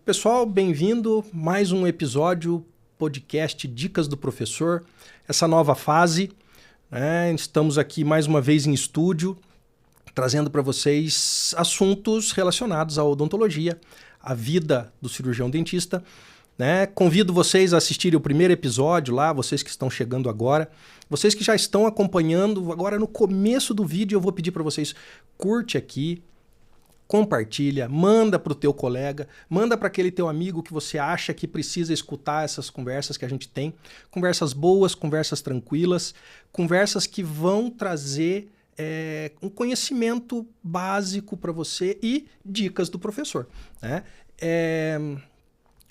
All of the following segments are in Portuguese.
Pessoal, bem-vindo. Mais um episódio, podcast Dicas do Professor. Essa nova fase, né? Estamos aqui mais uma vez em estúdio, trazendo para vocês assuntos relacionados à odontologia, à vida do cirurgião dentista. Né? Convido vocês a assistirem o primeiro episódio lá, vocês que estão chegando agora. Vocês que já estão acompanhando, agora no começo do vídeo eu vou pedir para vocês, curte aqui, compartilha, manda para o teu colega, manda para aquele teu amigo que você acha que precisa escutar essas conversas que a gente tem. Conversas boas, conversas tranquilas, conversas que vão trazer um conhecimento básico para você e dicas do professor. Né?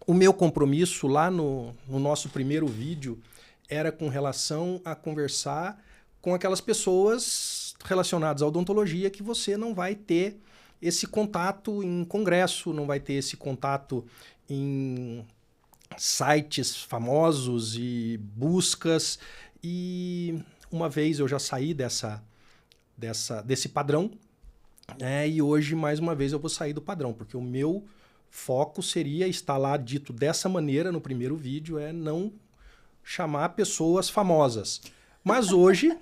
O meu compromisso lá no nosso primeiro vídeo era com relação a conversar com aquelas pessoas relacionadas à odontologia que você não vai ter esse contato em congresso, não vai ter esse contato em sites famosos e buscas. E uma vez eu já saí desse padrão, e hoje, mais uma vez, eu vou sair do padrão, porque o meu foco seria estar lá dito dessa maneira no primeiro vídeo, não chamar pessoas famosas. Mas hoje...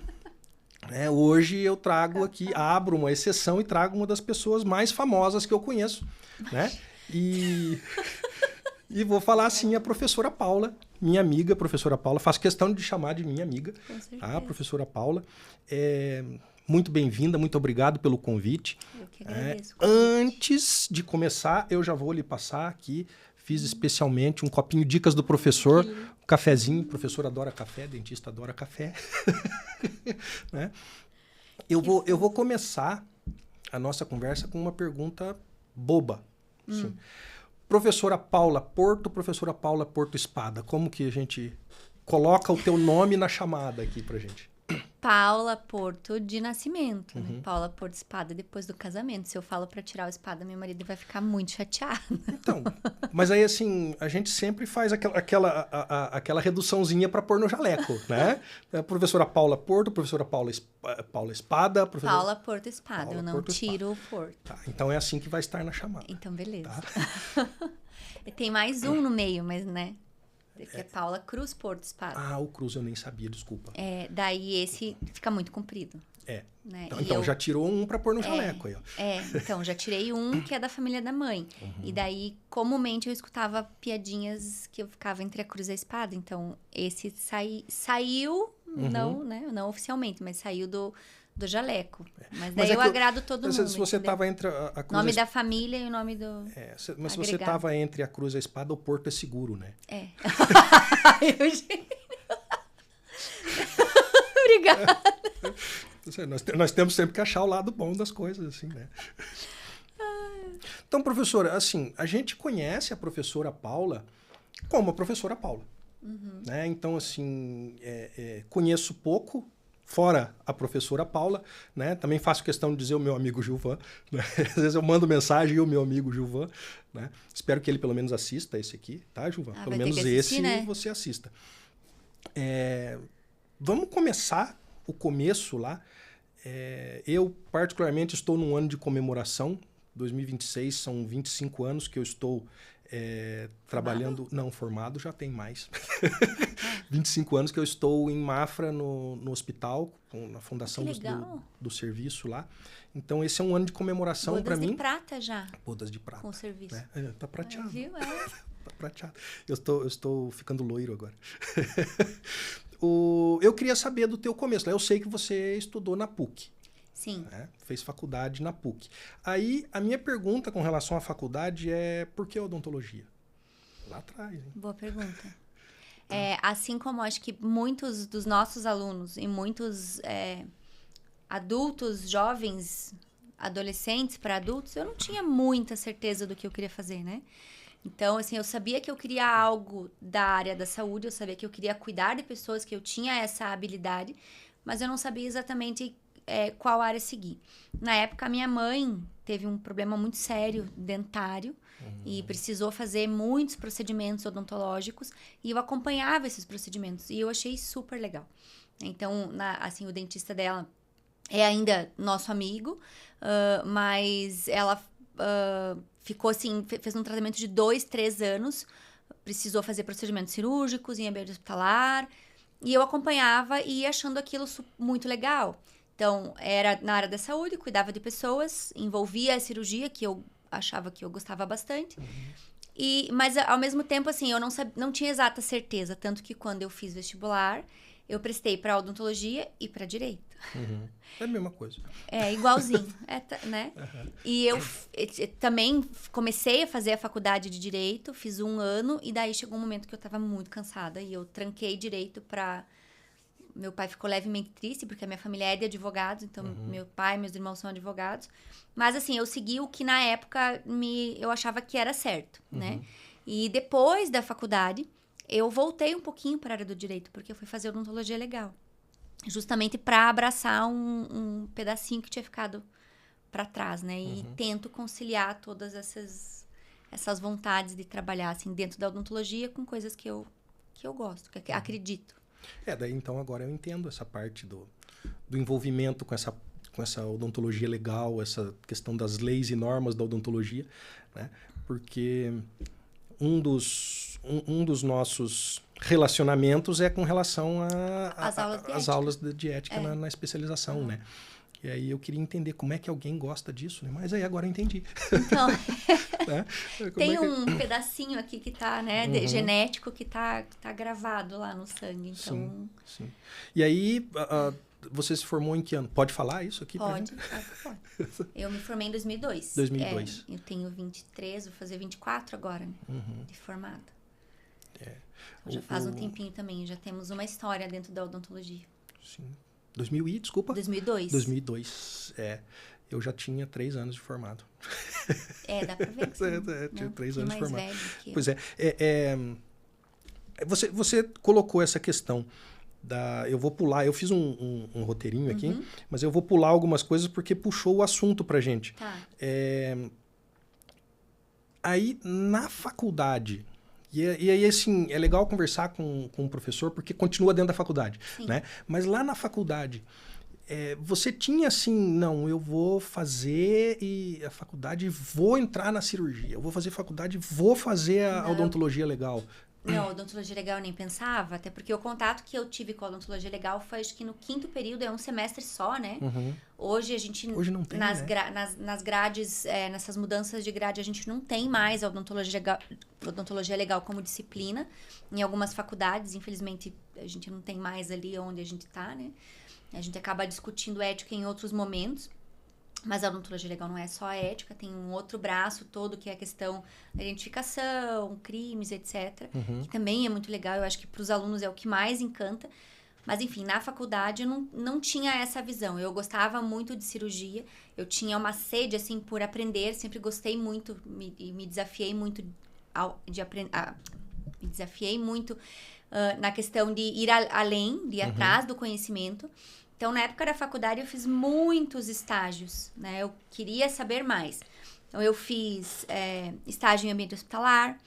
hoje eu trago aqui, abro uma exceção e trago uma das pessoas mais famosas que eu conheço, né? E vou falar assim, a professora Paula, minha amiga, professora Paula, faço questão de chamar de minha amiga, tá? Professora Paula, muito bem-vinda, muito obrigado pelo convite. Eu que agradeço. Antes de começar, eu já vou lhe passar aqui, fiz especialmente um copinho Dicas do Professor, um cafezinho, o professor adora café, dentista adora café. Né? Eu vou começar a nossa conversa com uma pergunta boba. Assim. Professora Paula Porto, professora Paula Porto Espada, como que a gente coloca o teu nome na chamada aqui pra gente? Paula Porto de nascimento, né? Paula Porto Espada depois do casamento. Se eu falo pra tirar o espada, meu marido vai ficar muito chateado. Então, mas aí assim, a gente sempre faz aquela reduçãozinha pra pôr no jaleco, né? Professora Paula Porto, professora Paula Espada. Paula Porto Espada, Paula eu não Porto tiro o Porto. Tá, então é assim que vai estar na chamada. Então, beleza. Tá? Tem mais um no meio, mas, né? Que é Paula Cruz Porto Espada. Ah, o Cruz eu nem sabia, desculpa. Daí esse fica muito comprido. Né? Então já tirou um pra pôr no jaleco aí, ó. Então já tirei um que é da família da mãe. E daí, comumente, eu escutava piadinhas que eu ficava entre a cruz e a espada. Então, esse saiu, não oficialmente, mas saiu do jaleco. Mas daí eu agrado todo mundo. Se você estava entre a cruz nome da família e o nome do mas se você estava entre a cruz e a espada, o porto é seguro, né? Obrigada. Nós temos sempre que achar o lado bom das coisas, assim, né? Então, professora, assim, a gente conhece a professora Paula como a professora Paula. Né? Então, assim, conheço pouco, fora a professora Paula, né? Também faço questão de dizer o meu amigo Gilvan, né? Às vezes eu mando mensagem e o meu amigo Gilvan, né? Espero que ele pelo menos assista esse aqui, tá, Gilvan? Pelo menos esse, né? Você assista. Vamos começar o começo lá. Eu, particularmente, estou num ano de comemoração. 2026 são 25 anos que eu estou trabalhando... Não, formado já tem mais. 25 anos que eu estou em Mafra, no hospital, na fundação do serviço lá. Então, esse é um ano de comemoração para mim. Bodas de prata já. Bodas de prata. Com o serviço. Né? Tá prateado. Viu? Tá prateado. Eu estou ficando loiro agora. Eu queria saber do teu começo. Eu sei que você estudou na PUC. Sim. Né? Fez faculdade na PUC. Aí, a minha pergunta com relação à faculdade é por que odontologia? Lá atrás. Hein? Boa pergunta. Assim como acho que muitos dos nossos alunos e muitos adultos, jovens, adolescentes para adultos, eu não tinha muita certeza do que eu queria fazer, né? Então, assim, eu sabia que eu queria algo da área da saúde, eu sabia que eu queria cuidar de pessoas, que eu tinha essa habilidade, mas eu não sabia exatamente qual área seguir. Na época, a minha mãe teve um problema muito sério dentário e precisou fazer muitos procedimentos odontológicos e eu acompanhava esses procedimentos e eu achei super legal. Então, assim, o dentista dela é ainda nosso amigo, mas ela ficou assim, fez um tratamento de 2, 3 anos, precisou fazer procedimentos cirúrgicos em ambiente hospitalar, e eu acompanhava e ia achando aquilo muito legal. Então, era na área da saúde, cuidava de pessoas, envolvia a cirurgia, que eu achava que eu gostava bastante. Mas, ao mesmo tempo, assim, eu não tinha exata certeza. Tanto que, quando eu fiz vestibular, eu prestei para odontologia e para direito. É a mesma coisa. É, igualzinho, né? E eu também comecei a fazer a faculdade de direito, fiz 1 ano, e daí chegou um momento que eu estava muito cansada, e eu tranquei direito para... Meu pai ficou levemente triste, porque a minha família é de advogados, então meu pai e meus irmãos são advogados. Mas, assim, eu segui o que na época eu achava que era certo, né? E depois da faculdade, eu voltei um pouquinho para a área do direito, porque eu fui fazer odontologia legal. Justamente para abraçar um pedacinho que tinha ficado para trás, né? E tento conciliar todas essas vontades de trabalhar, assim, dentro da odontologia com coisas que eu gosto, que acredito. Daí então agora eu entendo essa parte do envolvimento com essa odontologia legal, essa questão das leis e normas da odontologia, né? Porque um dos nossos relacionamentos é com relação às aulas de ética na especialização, né? E aí eu queria entender como é que alguém gosta disso, né? Mas aí agora eu entendi. Então, né? tem um pedacinho aqui que tá, né, genético, que tá gravado lá no sangue, então... Sim. E aí, você se formou em que ano? Pode falar isso aqui? Pode. Eu me formei em 2002. 2002. Eu tenho 23, vou fazer 24 agora, né? De formada. Então, já faz um tempinho também, já temos uma história dentro da odontologia. Sim. 2002. 2002, Eu já tinha 3 anos de formado. Dá pra ver. Tinha 3 anos de formado. Que pois Você colocou essa questão eu vou pular, eu fiz um roteirinho aqui, mas eu vou pular algumas coisas porque puxou o assunto pra gente. Tá. Aí, na faculdade... E aí, assim, é legal conversar com o professor, porque continua dentro da faculdade, né? Mas lá na faculdade, você tinha assim, não, eu vou fazer a faculdade, vou entrar na cirurgia, eu vou fazer faculdade, vou fazer a odontologia legal. Não, odontologia legal eu nem pensava, até porque o contato que eu tive com a odontologia legal foi, acho que no 5º período, é um semestre só, né? Hoje a gente... Hoje não tem, nas grades, nessas mudanças de grade, a gente não tem mais a odontologia legal como disciplina. Em algumas faculdades, infelizmente, a gente não tem mais ali onde a gente tá, né? A gente acaba discutindo ética em outros momentos. Mas a odontologia legal não é só a ética, tem um outro braço todo que é a questão da identificação, crimes, etc. Que também é muito legal, eu acho que para os alunos é o que mais encanta. Mas, enfim, na faculdade eu não tinha essa visão. Eu gostava muito de cirurgia, eu tinha uma sede, assim, por aprender, sempre gostei muito e me desafiei muito na questão de ir além, de ir atrás do conhecimento. Então, na época da faculdade, eu fiz muitos estágios, né? Eu queria saber mais. Então, eu fiz estágio em ambiente hospitalar.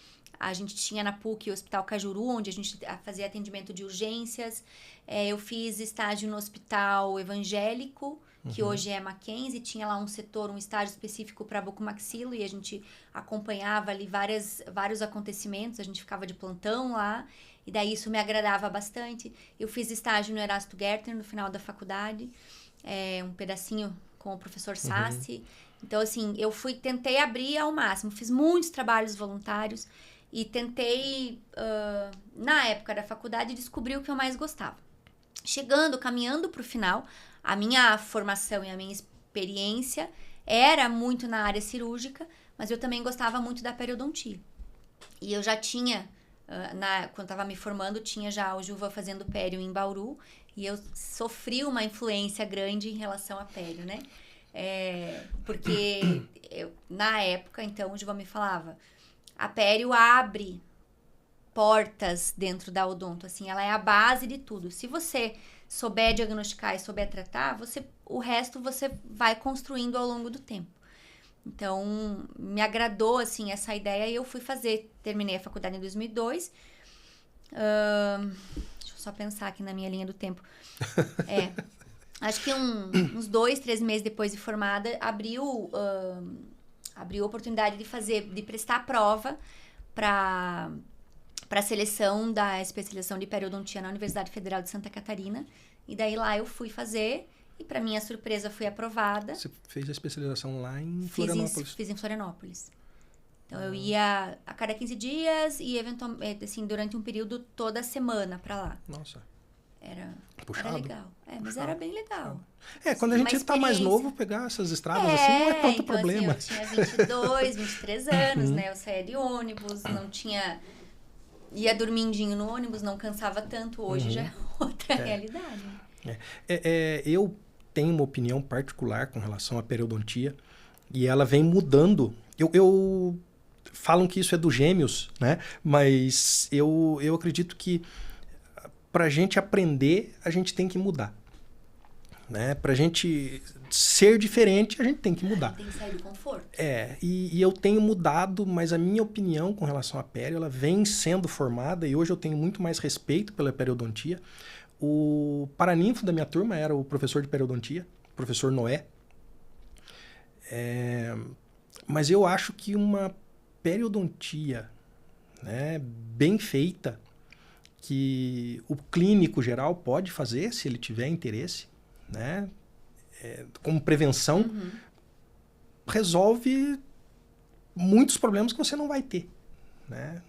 A gente tinha na PUC o Hospital Cajuru, onde a gente fazia atendimento de urgências. Eu fiz estágio no Hospital Evangélico, que hoje é Mackenzie. Tinha lá um estágio específico para bucomaxilo, e a gente acompanhava ali vários acontecimentos. A gente ficava de plantão lá. E daí isso me agradava bastante. Eu fiz estágio no Erasto Gärtner no final da faculdade, um pedacinho com o professor Sassi. Então, assim, tentei abrir ao máximo. Fiz muitos trabalhos voluntários e tentei, na época da faculdade, descobrir o que eu mais gostava. Caminhando para o final, a minha formação e a minha experiência era muito na área cirúrgica, mas eu também gostava muito da periodontia. E eu já tinha... quando estava me formando, tinha já o Juva fazendo pério em Bauru, e eu sofri uma influência grande em relação a pério, né? Porque na época, então, o Juva me falava, a pério abre portas dentro da odonto, assim, ela é a base de tudo. Se você souber diagnosticar e souber tratar, o resto você vai construindo ao longo do tempo. Então, me agradou, assim, essa ideia e eu fui terminei a faculdade em 2002. Deixa eu só pensar aqui na minha linha do tempo. Acho que uns 2, 3 meses depois de formada, abriu abriu a oportunidade de prestar a prova para a seleção da especialização de periodontia na Universidade Federal de Santa Catarina. E daí lá eu fui fazer e, para minha surpresa, fui aprovada. Você fez a especialização lá em Florianópolis? Fiz em Florianópolis. Então, eu ia a cada 15 dias e, eventualmente, assim, durante um período, toda semana para lá. Nossa. Era Puxado. Legal. Mas era bem legal. Quando a gente tá mais novo, pegar essas estradas assim não é tanto então, problema. Assim, eu tinha 22, 23 anos, né? Eu saía de ônibus, não tinha... Ia dormindinho no ônibus, não cansava tanto. Hoje já é outra realidade. Eu tenho uma opinião particular com relação à periodontia e ela vem mudando. Falam que isso é dos gêmeos, né? Mas eu acredito que para a gente aprender, a gente tem que mudar. Né? Para a gente ser diferente, a gente tem que mudar. Tem que sair do conforto. E eu tenho mudado, mas a minha opinião com relação à pério, ela vem sendo formada e hoje eu tenho muito mais respeito pela periodontia. O paraninfo da minha turma era o professor de periodontia, o professor Noé. Mas eu acho que uma periodontia, né, bem feita, que o clínico geral pode fazer, se ele tiver interesse, né? Como prevenção, resolve muitos problemas que você não vai ter, né?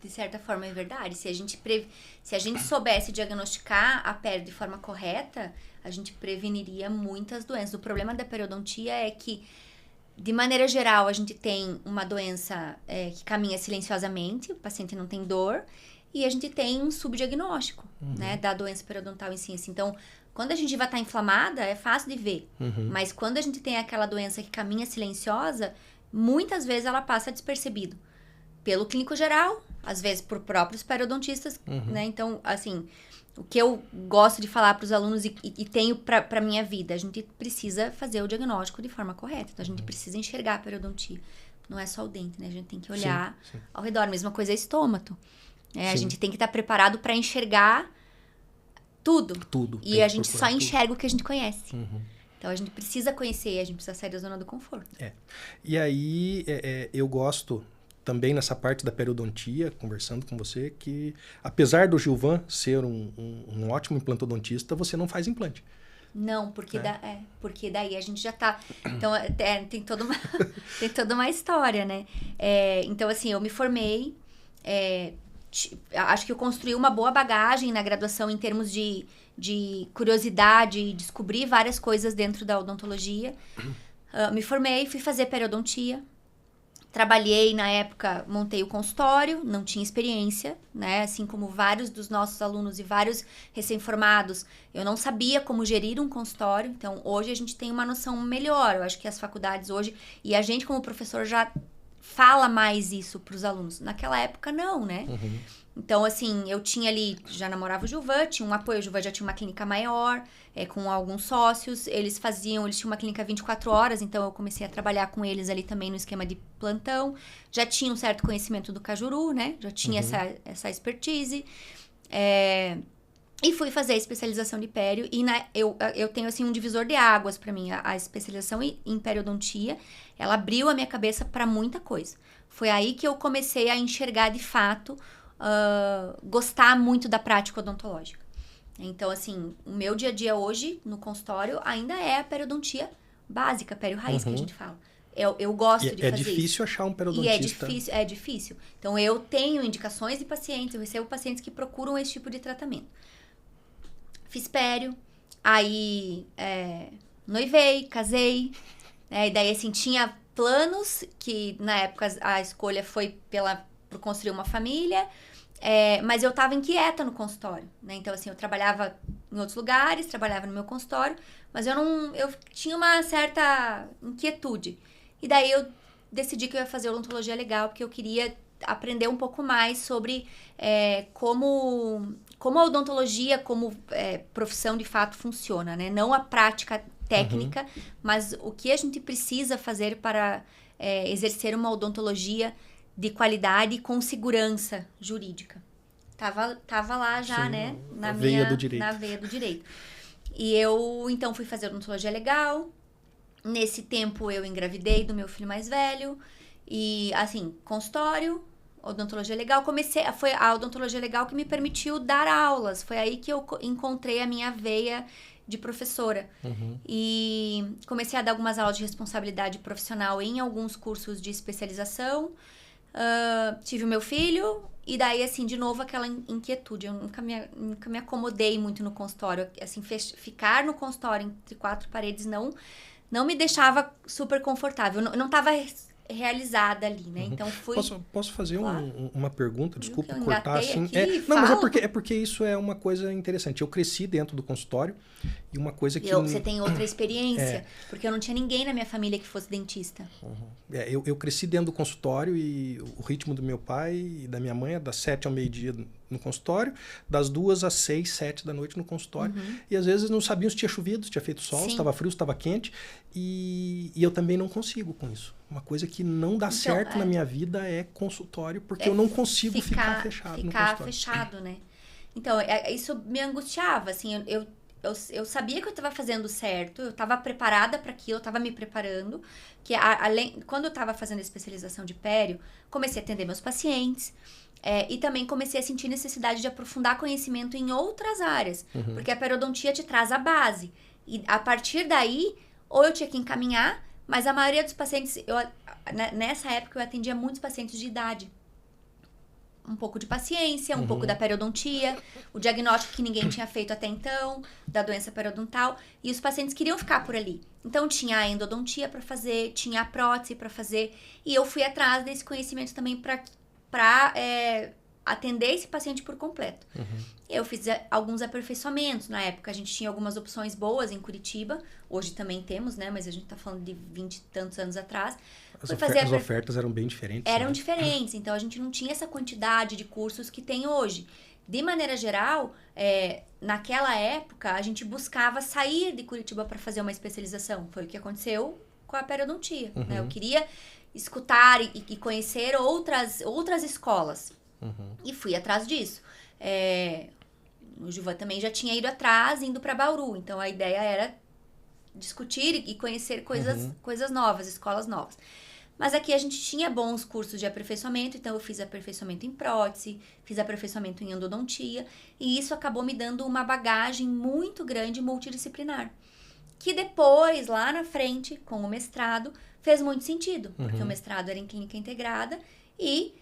De certa forma, é verdade. Se a gente soubesse diagnosticar a pério de forma correta, a gente preveniria muitas doenças. O problema da periodontia é que, de maneira geral, a gente tem uma doença que caminha silenciosamente, o paciente não tem dor, e a gente tem um subdiagnóstico, né, da doença periodontal em si. Então, quando a gengiva está inflamada, é fácil de ver. Mas quando a gente tem aquela doença que caminha silenciosa, muitas vezes ela passa despercebido. Pelo clínico geral, às vezes por próprios periodontistas, né? Então, assim, o que eu gosto de falar para os alunos e tenho para minha vida, a gente precisa fazer o diagnóstico de forma correta. Então, a gente precisa enxergar a periodontia. Não é só o dente, né? A gente tem que olhar ao redor. A mesma coisa é estômago. A gente tem que estar preparado para enxergar tudo. E a gente só enxerga o que a gente conhece. Então, a gente precisa conhecer, a gente precisa sair da zona do conforto. E aí, eu gosto também nessa parte da periodontia, conversando com você, que apesar do Gilvan ser um ótimo implantodontista, você não faz implante. Não, porque daí a gente já tá... Então, tem toda uma história, né? Então, assim, eu me formei... acho que eu construí uma boa bagagem na graduação em termos de curiosidade, descobrir várias coisas dentro da odontologia. Me formei, fui fazer periodontia. Trabalhei, na época, montei o consultório, não tinha experiência, né? Assim como vários dos nossos alunos e vários recém-formados, eu não sabia como gerir um consultório. Então, hoje a gente tem uma noção melhor. Eu acho que as faculdades hoje, e a gente como professor já fala mais isso para os alunos. Naquela época, não, né? Então, assim, eu tinha ali, já namorava o Gilvan, tinha um apoio, o Gilvan já tinha uma clínica maior, com alguns sócios, eles tinham uma clínica 24 horas, então eu comecei a trabalhar com eles ali também no esquema de plantão, já tinha um certo conhecimento do Cajuru, né? Já tinha essa expertise, e fui fazer a especialização de pério, e eu tenho, assim, um divisor de águas para mim, a especialização em periodontia, ela abriu a minha cabeça para muita coisa. Foi aí que eu comecei a enxergar, de fato, gostar muito da prática odontológica. Então, assim, o meu dia a dia hoje, no consultório, ainda é a periodontia básica, pério raiz, que a gente fala. Eu gosto de fazer isso. É difícil achar um periodontista. E é difícil. Então, eu tenho indicações de pacientes, eu recebo pacientes que procuram esse tipo de tratamento. Fiz pério, aí noivei, casei, e daí, assim, tinha planos, que na época a escolha foi por construir uma família, mas eu tava inquieta no consultório, né? Então, assim, eu trabalhava em outros lugares, trabalhava no meu consultório, mas eu tinha uma certa inquietude. E daí eu decidi que eu ia fazer odontologia legal, porque eu queria aprender um pouco mais sobre como a odontologia, como profissão de fato funciona, né? Não a prática técnica, mas o que a gente precisa fazer para exercer uma odontologia de qualidade e com segurança jurídica. Tava lá já, sim, né? Na veia do direito. E eu, então, fui fazer odontologia legal, Nesse tempo eu engravidei do meu filho mais velho. E, assim, consultório, odontologia legal. Foi a odontologia legal que me permitiu dar aulas. Foi aí que eu encontrei a minha veia de professora. E comecei a dar algumas aulas de responsabilidade profissional em alguns cursos de especialização. Tive o meu filho. E daí, assim, de novo, aquela inquietude. Eu nunca me acomodei muito no consultório. Assim, ficar no consultório entre quatro paredes não me deixava super confortável. Eu não estava realizada ali, né? Então fui... Posso fazer uma pergunta? Desculpa eu cortar assim. Aqui, não, mas é porque isso é uma coisa interessante. Eu cresci dentro do consultório e uma coisa que... Você tem outra experiência, porque eu não tinha ninguém na minha família que fosse dentista. Eu cresci dentro do consultório e o ritmo do meu pai e da minha mãe é das 7 ao meio-dia no consultório, das 2 às 6, 7 da noite no consultório. E às vezes não sabiam se tinha chovido, se tinha feito sol, se estava frio, se estava quente. E eu também não consigo com isso. Uma coisa que não dá certo na minha vida é consultório, porque eu não consigo ficar fechado no consultório. Ficar fechado, né? Então, isso me angustiava, assim, eu sabia que eu estava fazendo certo, eu estava preparada para aquilo, eu estava me preparando, que quando eu estava fazendo a especialização de pério, comecei a atender meus pacientes, e também comecei a sentir necessidade de aprofundar conhecimento em outras áreas, porque a periodontia te traz a base, e a partir daí, ou eu tinha que encaminhar, mas a maioria dos pacientes, nessa época eu atendia muitos pacientes de idade, um pouco de paciência, um pouco da periodontia, o diagnóstico que ninguém tinha feito até então, da doença periodontal, e os pacientes queriam ficar por ali. Então, tinha a endodontia para fazer, tinha a prótese para fazer, e eu fui atrás desse conhecimento também para atender esse paciente por completo. Eu fiz alguns aperfeiçoamentos. Na época, a gente tinha algumas opções boas em Curitiba, hoje também temos, né? Mas a gente tá falando de 20 e tantos anos atrás. As ofertas eram bem diferentes. Eram diferentes, então a gente não tinha essa quantidade de cursos que tem hoje. De maneira geral, naquela época, a gente buscava sair de Curitiba para fazer uma especialização. Foi o que aconteceu com a periodontia. Né? Eu queria escutar e conhecer outras escolas. E fui atrás disso. O Gilvan também já tinha ido atrás, indo para Bauru. Então, a ideia era discutir e conhecer coisas novas, escolas novas. Mas aqui a gente tinha bons cursos de aperfeiçoamento, então eu fiz aperfeiçoamento em prótese, fiz aperfeiçoamento em endodontia, e isso acabou me dando uma bagagem muito grande multidisciplinar. Que depois, lá na frente, com o mestrado, fez muito sentido, porque o mestrado era em clínica integrada, e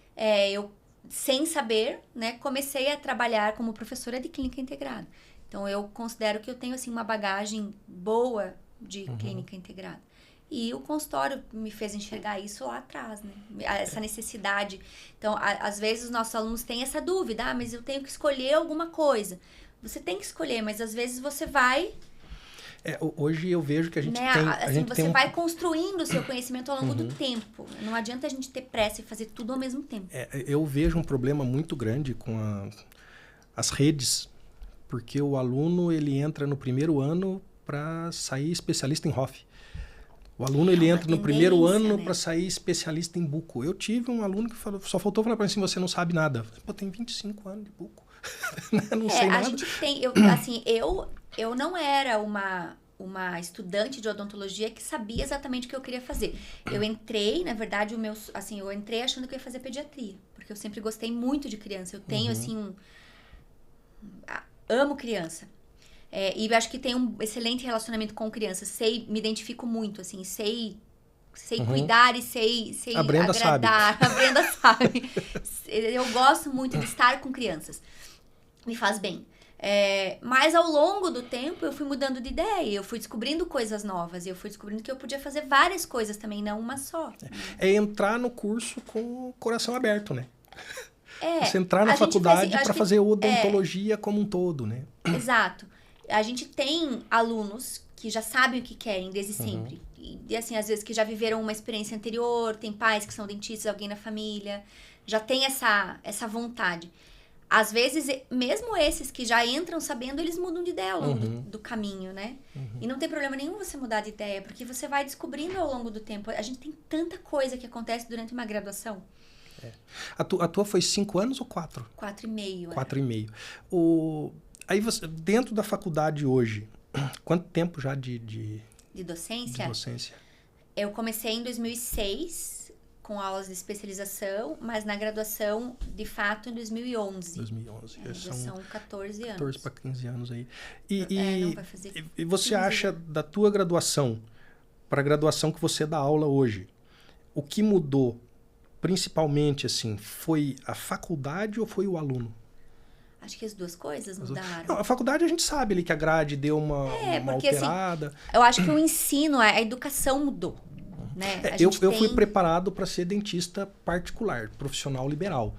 eu, sem saber, né, comecei a trabalhar como professora de clínica integrada. Então, eu considero que eu tenho, assim, uma bagagem boa de clínica integrada. E o consultório me fez enxergar isso lá atrás, né? Essa necessidade. Então, às vezes, os nossos alunos têm essa dúvida. Mas eu tenho que escolher alguma coisa. Você tem que escolher, mas às vezes você vai... Hoje eu vejo que a gente tem... você vai construindo o seu conhecimento ao longo do tempo. Não adianta a gente ter pressa e fazer tudo ao mesmo tempo. Eu vejo um problema muito grande com as redes, porque o aluno ele entra no primeiro ano para sair especialista em ROF. O aluno ele entra no primeiro ano, né, para sair especialista em buco. Eu tive um aluno que só faltou falar para mim assim, você não sabe nada. Pô, tem 25 anos de buco. Não sei nada. A gente tem... Eu não era uma estudante de odontologia que sabia exatamente o que eu queria fazer. Eu entrei, na verdade, eu entrei achando que eu ia fazer pediatria. Porque eu sempre gostei muito de criança. Eu tenho, assim, amo criança. E acho que tenho um excelente relacionamento com crianças. Me identifico muito, assim, sei cuidar e sei a Brenda agradar. Sabe. A Brenda sabe. Eu gosto muito de estar com crianças. Me faz bem. Mas ao longo do tempo eu fui mudando de ideia, eu fui descobrindo coisas novas, e eu fui descobrindo que eu podia fazer várias coisas também, não uma só. Entrar no curso com o coração aberto, né? Você entrar na faculdade para fazer odontologia como um todo, né? Exato. A gente tem alunos que já sabem o que querem desde sempre. E assim, às vezes que já viveram uma experiência anterior, tem pais que são dentistas, alguém na família, já tem essa vontade. Às vezes, mesmo esses que já entram sabendo, eles mudam de ideia ao longo do caminho, né? E não tem problema nenhum você mudar de ideia, porque você vai descobrindo ao longo do tempo. A gente tem tanta coisa que acontece durante uma graduação. A tua foi 5 anos ou 4? 4,5. 4,5. Aí você, dentro da faculdade hoje, quanto tempo já de de docência? De docência. Eu comecei em 2006 com aulas de especialização, mas na graduação, de fato, em 2011. 2011. Já são 14 anos. 14 para 15 anos aí. Não vai fazer E você acha da tua graduação para a graduação que você dá aula hoje, o que mudou principalmente assim, foi a faculdade ou foi o aluno? Acho que as duas coisas mudaram. Não, a faculdade a gente sabe ali que a grade deu uma porque, alterada. Assim, eu acho que o ensino, a educação mudou. Né? Eu fui preparado para ser dentista particular, profissional liberal.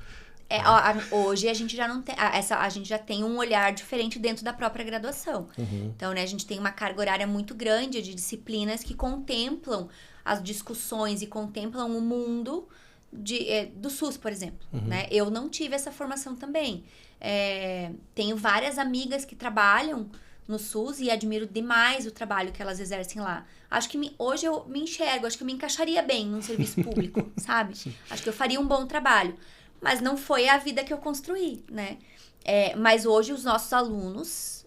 Hoje a gente já não tem. A gente já tem um olhar diferente dentro da própria graduação. Então, né, a gente tem uma carga horária muito grande de disciplinas que contemplam as discussões e contemplam o mundo do SUS, por exemplo. Né? Eu não tive essa formação também. Tenho várias amigas que trabalham no SUS e admiro demais o trabalho que elas exercem lá. Acho que hoje eu me enxergo, acho que eu me encaixaria bem num serviço público, sabe? Sim. Acho que eu faria um bom trabalho. Mas não foi a vida que eu construí, né? Mas hoje os nossos alunos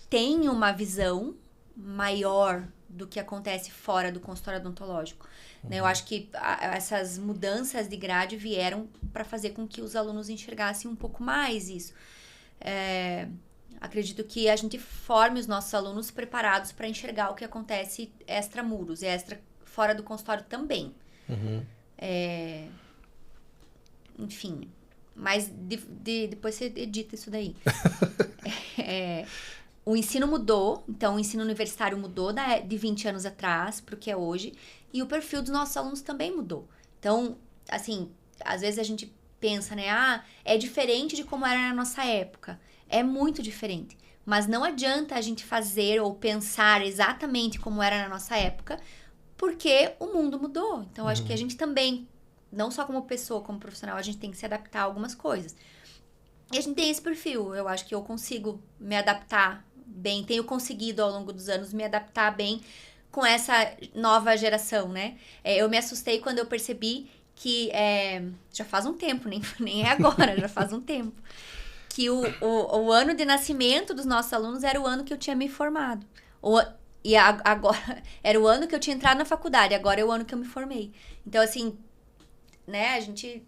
têm uma visão maior do que acontece fora do consultório odontológico. Né? Eu acho que essas mudanças de grade vieram para fazer com que os alunos enxergassem um pouco mais isso. Acredito que a gente forme os nossos alunos preparados para enxergar o que acontece extramuros, fora do consultório também. Enfim, mas depois você edita isso daí. O ensino mudou, então o ensino universitário mudou de 20 anos atrás para o que é hoje, e o perfil dos nossos alunos também mudou. Então, assim, às vezes a gente pensa, né, é diferente de como era na nossa época. É muito diferente, mas não adianta a gente fazer ou pensar exatamente como era na nossa época, porque o mundo mudou. Então, acho que a gente também, não só como pessoa, como profissional, a gente tem que se adaptar a algumas coisas. E a gente tem esse perfil. Eu acho que eu consigo me adaptar bem, tenho conseguido ao longo dos anos me adaptar bem com essa nova geração, né? Eu me assustei quando eu percebi que, já faz um tempo, nem é agora, já faz um tempo, que o ano de nascimento dos nossos alunos era o ano que eu tinha me formado. E agora, era o ano que eu tinha entrado na faculdade, agora é o ano que eu me formei. Então, assim, né, a gente...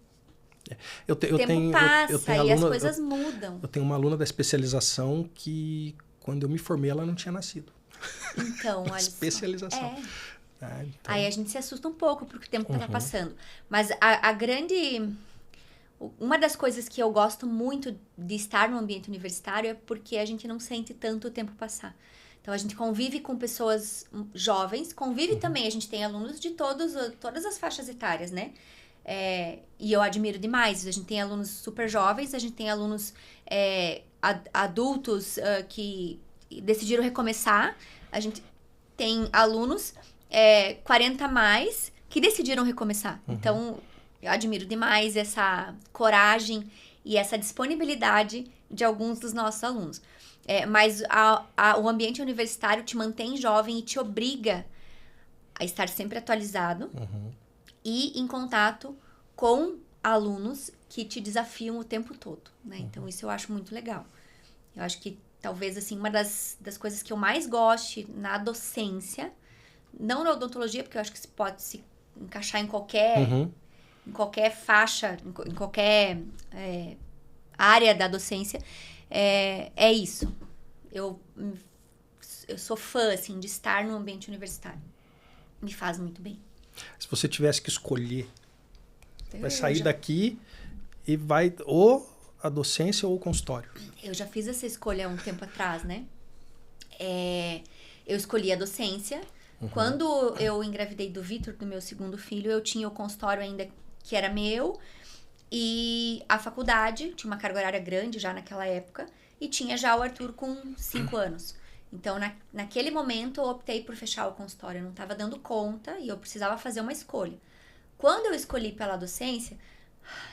O tempo passa e as coisas mudam. Eu tenho uma aluna da especialização que, quando eu me formei, ela não tinha nascido. Então, olha especialização. Então... Aí a gente se assusta um pouco porque o tempo tá passando. Mas a grande... Uma das coisas que eu gosto muito de estar no ambiente universitário é porque a gente não sente tanto o tempo passar. Então, a gente convive com pessoas jovens, convive também, a gente tem alunos de todas as faixas etárias, né? E eu admiro demais. A gente tem alunos super jovens, a gente tem alunos adultos que decidiram recomeçar, a gente tem alunos 40 a mais que decidiram recomeçar. Então, eu admiro demais essa coragem e essa disponibilidade de alguns dos nossos alunos. Mas o ambiente universitário te mantém jovem e te obriga a estar sempre atualizado e em contato com alunos que te desafiam o tempo todo, né? Então, isso eu acho muito legal. Eu acho que talvez, assim, uma das coisas que eu mais goste na docência, não na odontologia, porque eu acho que pode se encaixar em qualquer faixa, em qualquer área da docência, é isso. Eu sou fã, assim, de estar no ambiente universitário. Me faz muito bem. Se você tivesse que escolher, vai sair daqui e vai ou a docência ou o consultório? Eu já fiz essa escolha há um tempo atrás, né? Eu escolhi a docência. Quando eu engravidei do Vitor, do meu segundo filho, eu tinha o consultório ainda que era meu e a faculdade, tinha uma carga horária grande já naquela época, e tinha já o Arthur com 5 anos. Então, naquele momento, eu optei por fechar o consultório. Eu não estava dando conta e eu precisava fazer uma escolha. Quando eu escolhi pela docência,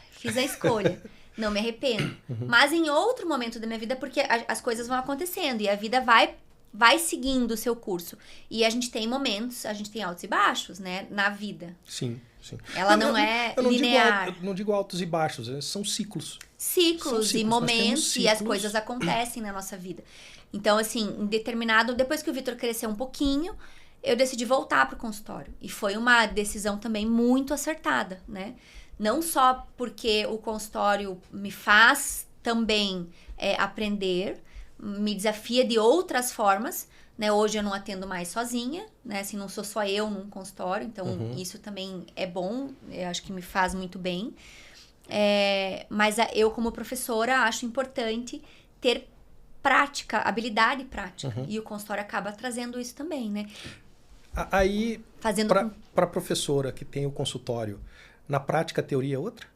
fiz a escolha. Não me arrependo. Mas em outro momento da minha vida, porque as coisas vão acontecendo e a vida vai seguindo o seu curso. E a gente tem momentos, a gente tem altos e baixos, né? Na vida. Sim, sim. Ela não é linear. Eu não digo altos e baixos, são ciclos. Ciclos e momentos, e as coisas acontecem na nossa vida. Então, assim, depois que o Vitor cresceu um pouquinho, eu decidi voltar para o consultório. E foi uma decisão também muito acertada, né? Não só porque o consultório me faz também aprender, me desafia de outras formas, né? Hoje eu não atendo mais sozinha, né? Assim, não sou só eu num consultório, então isso também é bom, eu acho que me faz muito bem. Mas eu, como professora, acho importante ter prática, habilidade prática. E o consultório acaba trazendo isso também, né? Aí, para a professora que tem o consultório, na prática a teoria é outra?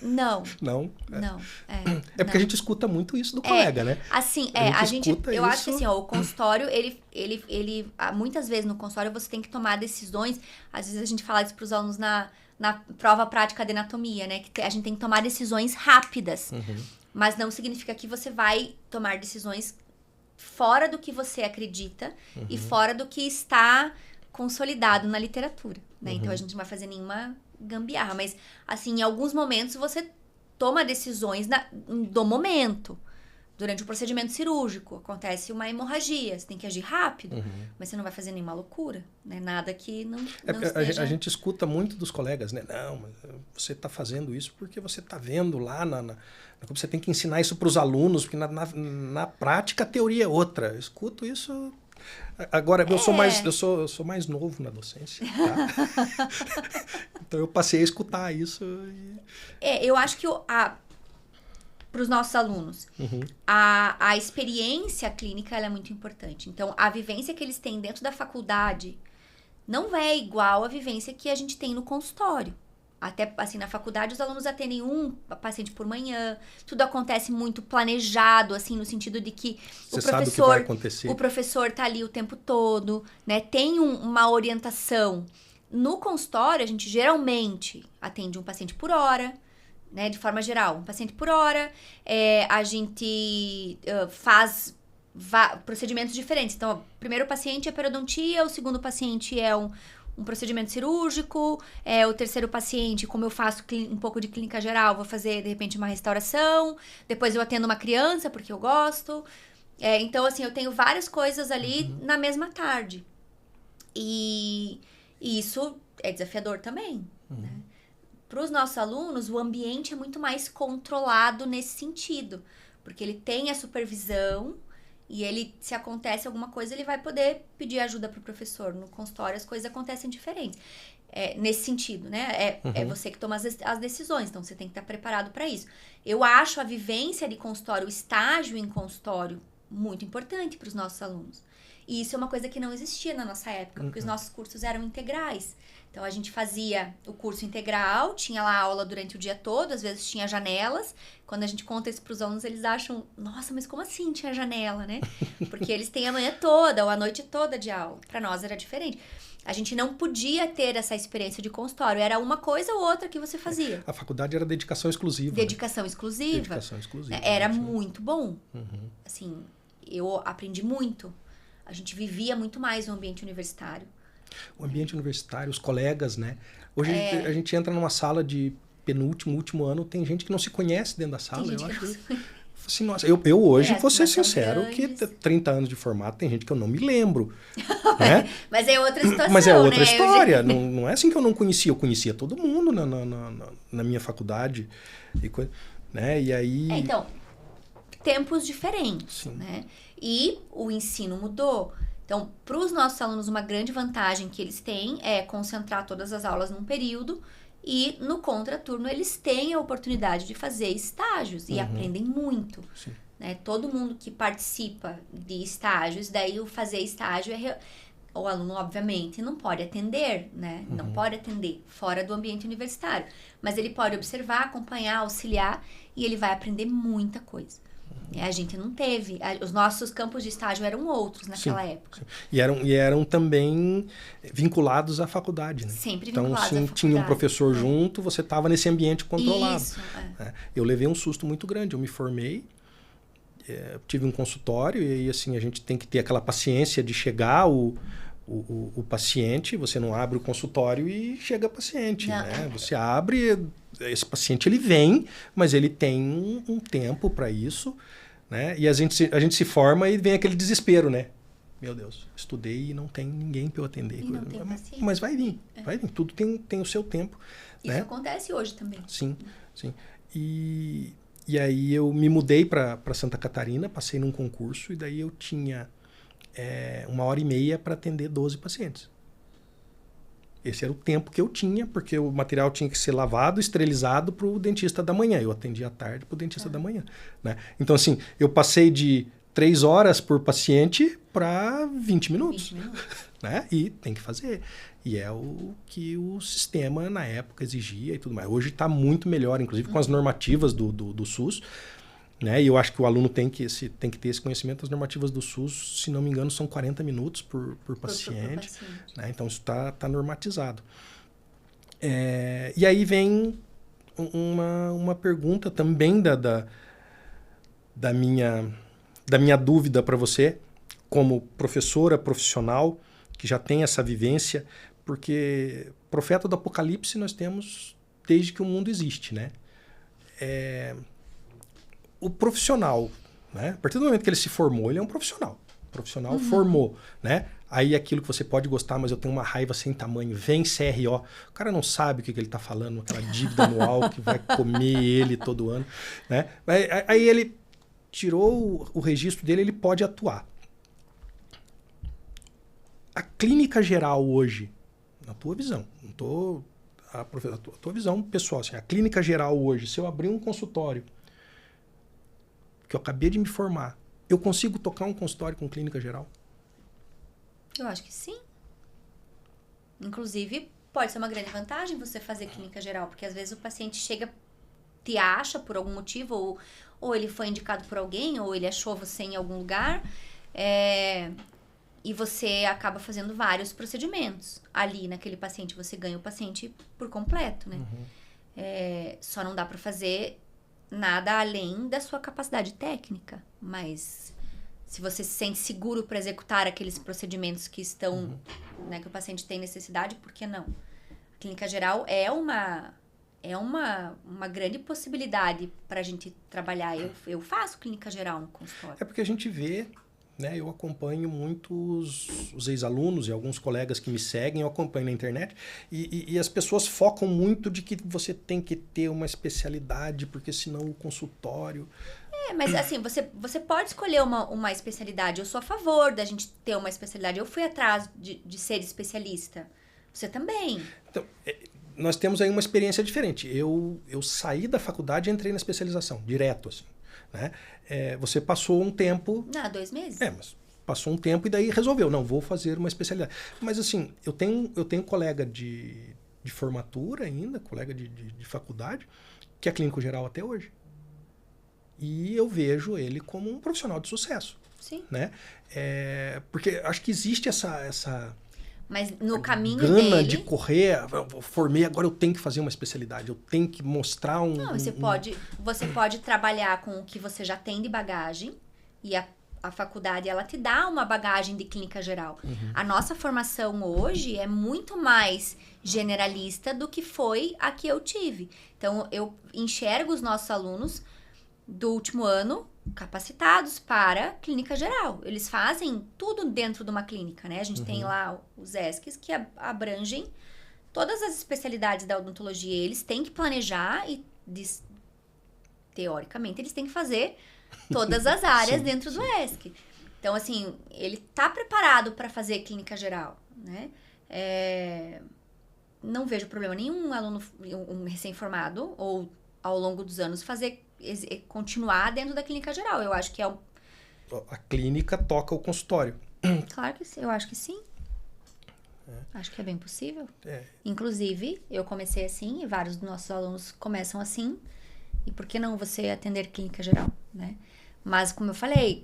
Não. Não? Não. É porque a gente escuta muito isso do colega, né? Assim, eu acho que assim, o consultório, ele muitas vezes no consultório você tem que tomar decisões, às vezes a gente fala isso para os alunos na prova prática de anatomia, né? Que a gente tem que tomar decisões rápidas. Mas não significa que você vai tomar decisões fora do que você acredita e fora do que está consolidado na literatura, né? Então a gente não vai fazer nenhuma gambiarra, mas assim, em alguns momentos você toma decisões do momento. Durante o procedimento cirúrgico, acontece uma hemorragia, você tem que agir rápido, mas você não vai fazer nenhuma loucura, né? Nada que não esteja... A gente escuta muito dos colegas, né? Não, mas você está fazendo isso porque você está vendo lá você tem que ensinar isso para os alunos, porque na prática a teoria é outra. Eu escuto isso... Agora, eu sou mais novo na docência, tá? Então eu passei a escutar isso. Eu acho que para os nossos alunos, a experiência clínica ela é muito importante. Então, a vivência que eles têm dentro da faculdade não é igual à vivência que a gente tem no consultório. Até, assim, na faculdade, os alunos atendem um paciente por manhã. Tudo acontece muito planejado, assim, no sentido de que você sabe o que vai acontecer. O professor tá ali o tempo todo, né? Tem uma orientação. No consultório, a gente geralmente atende um paciente por hora, né? De forma geral, um paciente por hora. A gente faz procedimentos diferentes. Então, o primeiro paciente é periodontia, o segundo paciente é um procedimento cirúrgico, o terceiro paciente, como eu faço um pouco de clínica geral, vou fazer, de repente, uma restauração, depois eu atendo uma criança, porque eu gosto. Então, assim, eu tenho várias coisas ali na mesma tarde. E isso é desafiador também, né? Para os nossos alunos, o ambiente é muito mais controlado nesse sentido, porque ele tem a supervisão. E ele, se acontece alguma coisa, ele vai poder pedir ajuda para o professor. No consultório, as coisas acontecem diferentes. Nesse sentido, né? É você que toma as decisões, então você tem que estar preparado para isso. Eu acho a vivência de consultório, o estágio em consultório, muito importante para os nossos alunos. E isso é uma coisa que não existia na nossa época, porque os nossos cursos eram integrais. Então, a gente fazia o curso integral, tinha lá aula durante o dia todo, às vezes tinha janelas. Quando a gente conta isso para os alunos, eles acham, nossa, mas como assim tinha janela, né? Porque eles têm a manhã toda ou a noite toda de aula. Para nós era diferente. A gente não podia ter essa experiência de consultório. Era uma coisa ou outra que você fazia. A faculdade era dedicação exclusiva. Dedicação exclusiva. Dedicação exclusiva. Era muito bom. Assim, eu aprendi muito. A gente vivia muito mais no ambiente universitário. O ambiente universitário, os colegas, né? Hoje a gente entra numa sala de penúltimo, último ano, tem gente que não se conhece dentro da sala. Eu acho assim, nossa, eu hoje vou ser sincero que 30 anos de formato tem gente que eu não me lembro. Né? Mas é outra situação, Mas é outra né? história. Não é assim que eu não conhecia. Eu conhecia todo mundo na minha faculdade. Né? E aí... Então, tempos diferentes, né? E o ensino mudou. Então, para os nossos alunos, uma grande vantagem que eles têm é concentrar todas as aulas num período e no contraturno eles têm a oportunidade de fazer estágios e aprendem muito. Né? Todo mundo que participa de estágios, daí o fazer estágio o aluno, obviamente, não pode atender, né? Não pode atender fora do ambiente universitário. Mas ele pode observar, acompanhar, auxiliar e ele vai aprender muita coisa. A gente não teve. Os nossos campos de estágio eram outros naquela época. E eram também vinculados à faculdade, né? Sempre vinculados à faculdade. Então, tinha um professor junto, você estava nesse ambiente controlado. Isso, Eu levei um susto muito grande. Eu me formei, tive um consultório e aí, assim, a gente tem que ter aquela paciência de chegar o paciente, você não abre o consultório e chega paciente, né? Você abre, esse paciente ele vem, mas ele tem um tempo para isso, né? E a gente se forma e vem aquele desespero, né? meu Deus, estudei e não tem ninguém para eu atender. E não tem paciente. Mas vai vir, vai vir. Tudo tem o seu tempo. Isso né? acontece hoje também. Sim, sim. E aí eu me mudei para Santa Catarina, passei num concurso e daí eu tinha 1h30 para atender 12 pacientes. Esse era o tempo que eu tinha, porque o material tinha que ser lavado, esterilizado para o dentista da manhã. Eu atendia à tarde para o dentista da manhã. Né? Então, assim, eu passei de 3 horas por paciente para 20 minutos. 20 minutos. Né? E tem que fazer. E é o que o sistema, na época, exigia e tudo mais. Hoje está muito melhor, inclusive com as normativas do SUS. Né? E eu acho que o aluno tem que ter esse conhecimento. As normativas do SUS, se não me engano, são 40 minutos por paciente. Né? Então, isso está normatizado. E aí vem uma pergunta também da minha dúvida para você, como professora profissional, que já tem essa vivência, porque profeta do Apocalipse nós temos desde que o mundo existe, né? O profissional, né? A partir do momento que ele se formou, ele é um profissional. O profissional formou, né? Aí aquilo que você pode gostar, mas eu tenho uma raiva sem tamanho, vem CRO. O cara não sabe o que ele está falando, aquela dívida anual que vai comer ele todo ano, né? Aí ele tirou o registro dele, ele pode atuar. A clínica geral hoje, na tua visão, não tô a tua visão pessoal, assim, a clínica geral hoje, se eu abrir um consultório que eu acabei de me formar, eu consigo tocar um consultório com clínica geral? Eu acho que sim. Inclusive, pode ser uma grande vantagem você fazer clínica geral, porque às vezes o paciente chega, te acha por algum motivo, ou ele foi indicado por alguém, ou ele achou você em algum lugar, e você acaba fazendo vários procedimentos. Ali, naquele paciente, você ganha o paciente por completo, né? Só não dá para fazer nada além da sua capacidade técnica, mas se você se sente seguro para executar aqueles procedimentos que estão, né, que o paciente tem necessidade, por que não? A clínica geral é uma grande possibilidade para a gente trabalhar. Eu faço clínica geral no consultório. É porque a gente vê, né, eu acompanho muitos os ex-alunos e alguns colegas que me seguem, eu acompanho na internet, e as pessoas focam muito de que você tem que ter uma especialidade, porque senão o consultório... Mas assim, você pode escolher uma especialidade. Eu sou a favor da gente ter uma especialidade. Eu fui atrás de ser especialista. Você também. Então, nós temos aí uma experiência diferente. Eu saí da faculdade e entrei na especialização, direto, assim. Né? Você passou um tempo... 2 meses. Mas passou um tempo e daí resolveu, não, vou fazer uma especialidade. Mas assim, eu tenho colega de formatura ainda, colega de faculdade, que é clínico geral até hoje. E eu vejo ele como um profissional de sucesso. Sim. Né? Porque acho que existe essa mas no caminho gana dele... de correr, eu formei, agora eu tenho que fazer uma especialidade, eu tenho que mostrar Não, você pode trabalhar com o que você já tem de bagagem, e a faculdade, ela te dá uma bagagem de clínica geral. A nossa formação hoje é muito mais generalista do que foi a que eu tive. Então, eu enxergo os nossos alunos do último ano capacitados para clínica geral. Eles fazem tudo dentro de uma clínica, né? A gente tem lá os ESCs que abrangem todas as especialidades da odontologia. Eles têm que planejar e, teoricamente, eles têm que fazer todas as áreas dentro do ESC. Então, assim, ele tá preparado para fazer clínica geral, né? Não vejo problema nenhum aluno, um recém-formado, ou ao longo dos anos, continuar dentro da clínica geral. Eu acho que a clínica toca o consultório. Claro que sim, eu acho que sim. Acho que é bem possível. Inclusive, eu comecei assim, e vários dos nossos alunos começam assim. E por que não você atender clínica geral, né? Mas, como eu falei,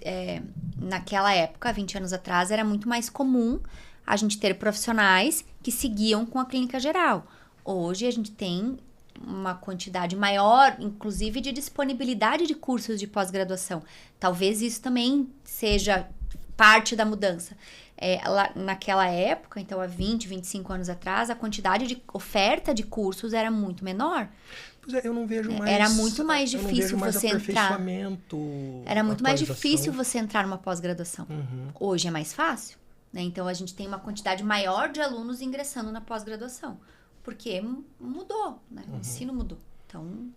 naquela época, 20 anos atrás, era muito mais comum a gente ter profissionais que seguiam com a clínica geral. Hoje, a gente tem uma quantidade maior, inclusive, de disponibilidade de cursos de pós-graduação. Talvez isso também parte da mudança. Naquela época, então há 20, 25 anos atrás, a quantidade de oferta de cursos era muito menor. Pois é, eu não vejo mais... Era muito mais difícil você entrar. Era muito mais difícil você entrar numa pós-graduação. Hoje é mais fácil, né? Então, a gente tem uma quantidade maior de alunos ingressando na pós-graduação. Porque mudou, né? O ensino mudou. Então,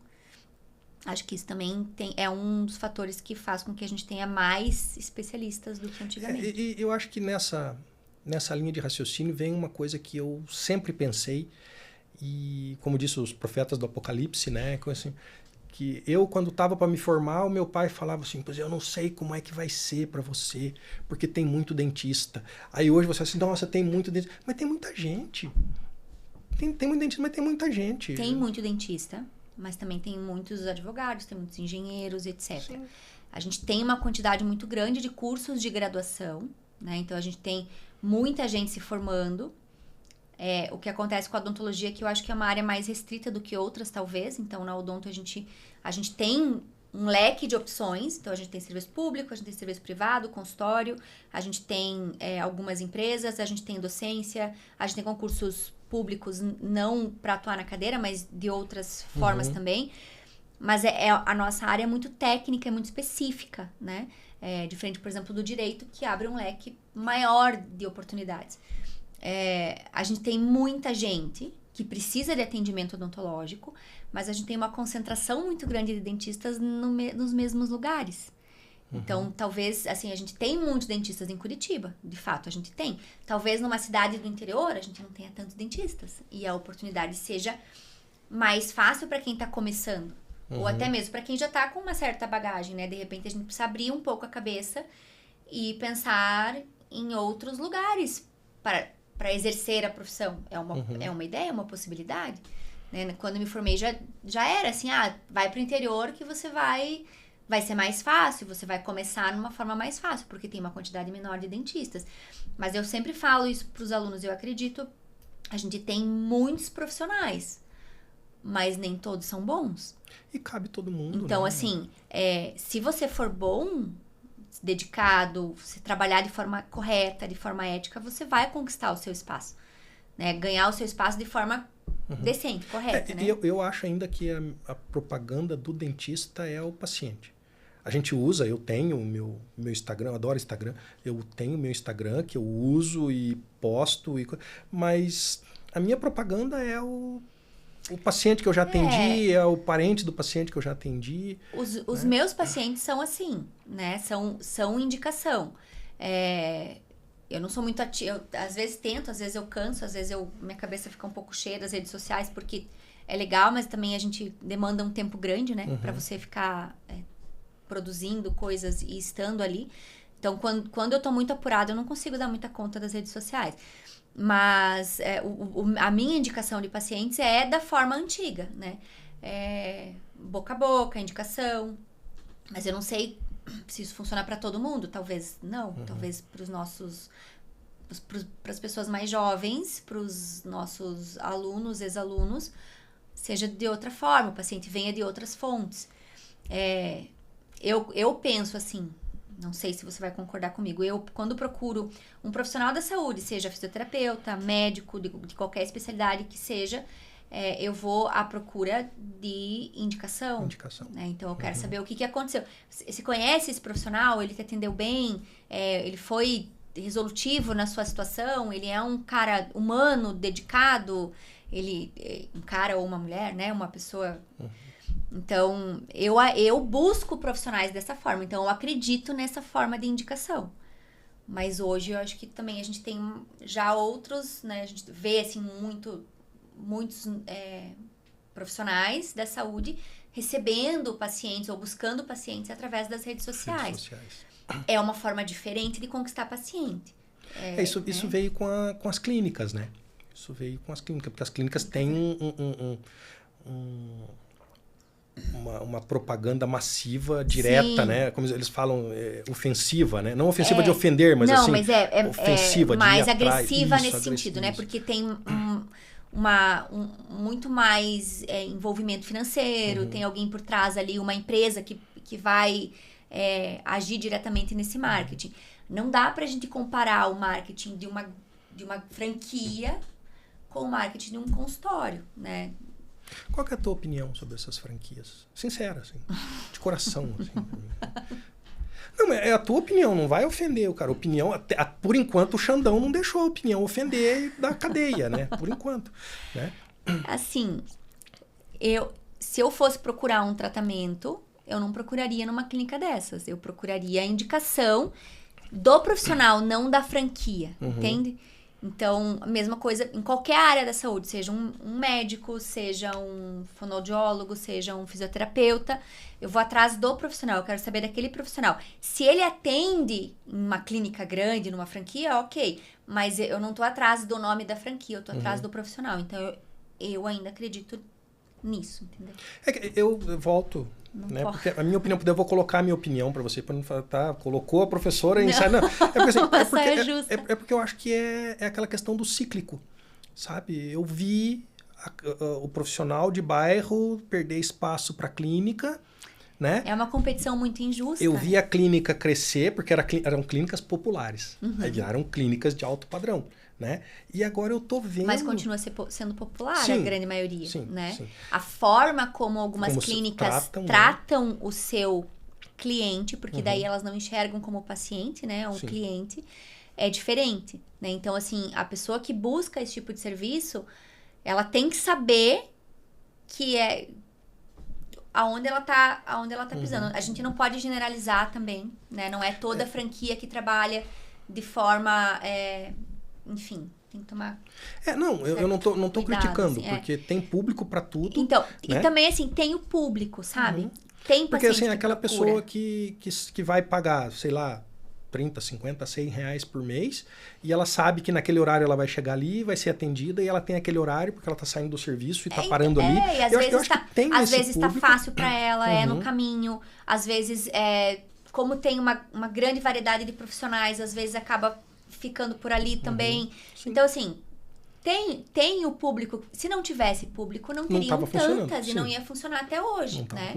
acho que isso também é um dos fatores que faz com que a gente tenha mais especialistas do que antigamente. E eu acho que nessa linha de raciocínio vem uma coisa que eu sempre pensei, e como disse os profetas do Apocalipse, né? Assim, que eu, quando estava para me formar, o meu pai falava assim, pois eu não sei como é que vai ser para você, porque tem muito dentista. Aí hoje você assim, nossa, tem muito dentista. Mas tem muita gente. Tem muito dentista, mas tem muita gente. Tem muito dentista, mas também tem muitos advogados, tem muitos engenheiros, etc. Sim. A gente tem uma quantidade muito grande de cursos de graduação, né? Então, a gente tem muita gente se formando. O que acontece com a odontologia, que eu acho que é uma área mais restrita do que outras, talvez. Então, na odonto, a gente tem um leque de opções. Então, a gente tem serviço público, a gente tem serviço privado, consultório, a gente tem algumas empresas, a gente tem docência, a gente tem concursos públicos, não para atuar na cadeira, mas de outras formas também. Mas a nossa área é muito técnica, é muito específica, né? Diferente, por exemplo, do direito, que abre um leque maior de oportunidades. A gente tem muita gente que precisa de atendimento odontológico, mas a gente tem uma concentração muito grande de dentistas nos mesmos lugares. Então, talvez, assim, a gente tem muitos dentistas em Curitiba, de fato, a gente tem. Talvez numa cidade do interior a gente não tenha tantos dentistas e a oportunidade seja mais fácil para quem está começando. Ou até mesmo para quem já está com uma certa bagagem, né? De repente, a gente precisa abrir um pouco a cabeça e pensar em outros lugares para exercer a profissão. É uma ideia, é uma possibilidade. Né? Quando eu me formei, já era assim, vai para o interior que você vai ser mais fácil, você vai começar numa forma mais fácil, porque tem uma quantidade menor de dentistas. Mas eu sempre falo isso para os alunos, eu acredito, a gente tem muitos profissionais, mas nem todos são bons. E cabe todo mundo, então, né? assim, se você for bom, dedicado, se trabalhar de forma correta, de forma ética, você vai conquistar o seu espaço, né? Ganhar o seu espaço de forma decente, correta, né? Eu acho ainda que a propaganda do dentista é o paciente. A gente usa, eu tenho o meu Instagram, eu adoro Instagram, eu tenho o meu Instagram que eu uso e posto, mas a minha propaganda é o paciente que eu já atendi, é o parente do paciente que eu já atendi. Os meus pacientes são assim, né? São indicação. Eu não sou muito ativa, às vezes tento, às vezes eu canso, às vezes minha cabeça fica um pouco cheia das redes sociais, porque é legal, mas também a gente demanda um tempo grande, né? Pra você ficar produzindo coisas e estando ali. Então, quando eu tô muito apurada, eu não consigo dar muita conta das redes sociais. Mas a minha indicação de pacientes é da forma antiga, né? Boca a boca, indicação. Mas eu não sei se isso funciona para todo mundo. Talvez não. Talvez para os nossos... para as pessoas mais jovens, para os nossos alunos, ex-alunos, seja de outra forma. O paciente venha de outras fontes. Eu penso assim... Não sei se você vai concordar comigo. Eu, quando procuro um profissional da saúde, seja fisioterapeuta, médico, de qualquer especialidade que seja, eu vou à procura de indicação. Né? Então, eu quero saber o que aconteceu. Você conhece esse profissional? Ele te atendeu bem? Ele foi resolutivo na sua situação? Ele é um cara humano, dedicado? Um cara ou uma mulher, né? Uma pessoa... Então, eu busco profissionais dessa forma. Então, eu acredito nessa forma de indicação. Mas hoje, eu acho que também a gente tem já outros, né? A gente vê, assim, muitos profissionais da saúde recebendo pacientes ou buscando pacientes através das redes sociais. É uma forma diferente de conquistar paciente. Isso veio com as clínicas, né? Isso veio com as clínicas, porque as clínicas têm uma propaganda massiva, direta, né? Como eles falam, ofensiva, né? Não ofensiva de ofender, mas não, assim... mas ofensiva, mais de agressiva atrás. nesse sentido, né? Porque tem muito mais envolvimento financeiro, tem alguém por trás ali, uma empresa que vai agir diretamente nesse marketing. Não dá pra gente comparar o marketing de uma franquia com o marketing de um consultório, né? Qual que é a tua opinião sobre essas franquias? Sincera, assim. De coração, assim. Não, é a tua opinião, não vai ofender o cara. Opinião, por enquanto, o Xandão não deixou a opinião ofender da cadeia, né? Por enquanto, né? Assim, se eu fosse procurar um tratamento, eu não procuraria numa clínica dessas. Eu procuraria a indicação do profissional, não da franquia, entende? Então, a mesma coisa em qualquer área da saúde, seja um médico, seja um fonoaudiólogo, seja um fisioterapeuta, eu vou atrás do profissional, eu quero saber daquele profissional. Se ele atende em uma clínica grande, numa franquia, ok, mas eu não tô atrás do nome da franquia, eu tô atrás do profissional. Então, eu ainda acredito nisso, entendeu? É que eu volto, né? Porque a minha opinião, eu vou colocar a minha opinião para você, para não falar, tá, colocou a professora em saia. Não, é porque eu acho que é aquela questão do cíclico, sabe? Eu vi o profissional de bairro perder espaço para a clínica, né? É uma competição muito injusta. Eu vi a clínica crescer, porque eram clínicas populares, aí viraram clínicas de alto padrão. Né? E agora eu tô vendo... Mas continua sendo popular, sim, a grande maioria, sim, né? Sim. A forma como algumas clínicas tratam o seu cliente, porque daí elas não enxergam como paciente, né? Um cliente, é diferente, né? Então, assim, a pessoa que busca esse tipo de serviço, ela tem que saber que é... aonde ela tá pisando. A gente não pode generalizar também, né? Não é toda franquia que trabalha de forma... enfim, tem que tomar... eu não tô cuidado, criticando, assim, porque tem público para tudo. Então, né? E também, assim, tem o público, sabe? Tem paciente porque, assim, que aquela procura. pessoa que vai pagar, sei lá, 30, 50, 100 reais por mês, e ela sabe que naquele horário ela vai chegar ali, vai ser atendida, e ela tem aquele horário porque ela tá saindo do serviço e tá parando ali. E às vezes tá fácil para ela, é no caminho. Às vezes, como tem uma grande variedade de profissionais, às vezes acaba ficando por ali também. Então, assim, tem o público. Se não tivesse público, não teriam tantas e não ia funcionar até hoje, né?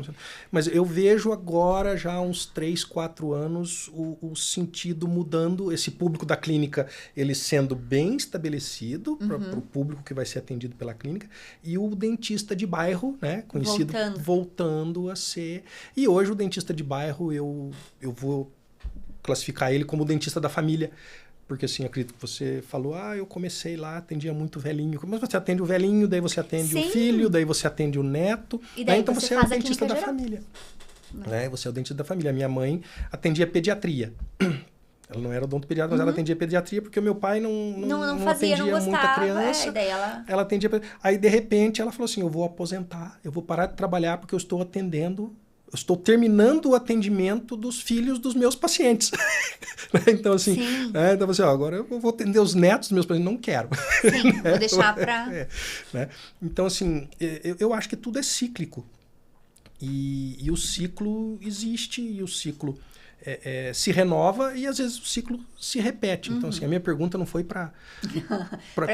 Mas eu vejo agora, já há uns 3, 4 anos, o sentido mudando, esse público da clínica, ele sendo bem estabelecido para o público que vai ser atendido pela clínica, e o dentista de bairro, né, conhecido, voltando a ser. E hoje o dentista de bairro, eu vou classificar ele como o dentista da família. Porque, assim, acredito que você falou, eu comecei lá, atendia muito velhinho. Mas você atende o velhinho, daí você atende o filho, daí você atende o neto. E daí então você é o dentista da geral. família. Você é o dentista da família. Minha mãe atendia pediatria. Ela não era odontopediatra, mas ela atendia pediatria, porque o meu pai não fazia, atendia muita criança. Daí ela atendia... Aí, de repente, ela falou assim, eu vou aposentar, eu vou parar de trabalhar porque eu estou atendendo... Eu estou terminando o atendimento dos filhos dos meus pacientes. Então, assim, então, assim, agora eu vou atender os netos dos meus pacientes. Não quero. Sim, vou deixar para... né? Então, assim, eu acho que tudo é cíclico. E o ciclo existe, e o ciclo se renova, e às vezes o ciclo se repete. Então, assim, a minha pergunta não foi para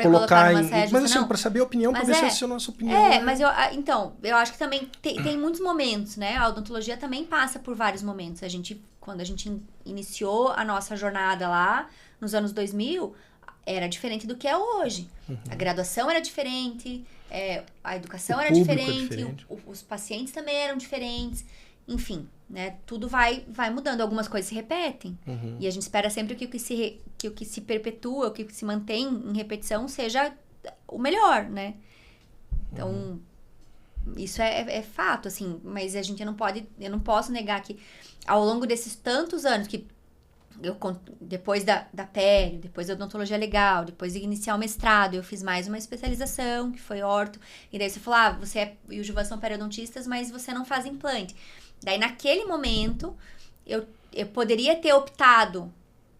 colocar em... Mas, assim, para saber a opinião, para ver se a nossa opinião... mas eu acho que também tem muitos momentos, né? A odontologia também passa por vários momentos. Quando a gente iniciou a nossa jornada lá, nos anos 2000, era diferente do que é hoje. A graduação era diferente, a educação era diferente, os pacientes também eram diferentes. Enfim, né? Tudo vai mudando. Algumas coisas se repetem. E a gente espera sempre que o que se perpetua, o que se mantém em repetição seja o melhor, né? Então, isso é fato, assim. Mas a gente eu não posso negar que ao longo desses tantos anos que depois da pele, depois da odontologia legal, depois de iniciar o mestrado, eu fiz mais uma especialização, que foi orto. E daí você falou, você e o Juvan são periodontistas, mas você não faz implante. Daí, naquele momento, eu poderia ter optado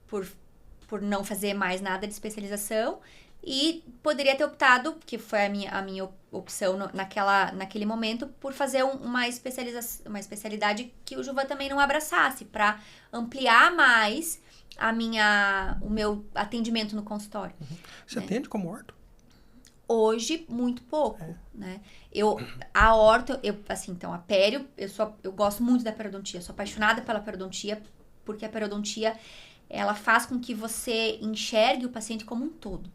por não fazer mais nada de especialização e poderia ter optado, que foi a minha opção naquele momento, por fazer uma especialidade que o Juvan também não abraçasse, para ampliar mais o meu atendimento no consultório. Você atende como orto? Hoje, muito pouco, né? A orto, assim, então, a pério, eu gosto muito da periodontia, sou apaixonada pela periodontia, porque a periodontia ela faz com que você enxergue o paciente como um todo.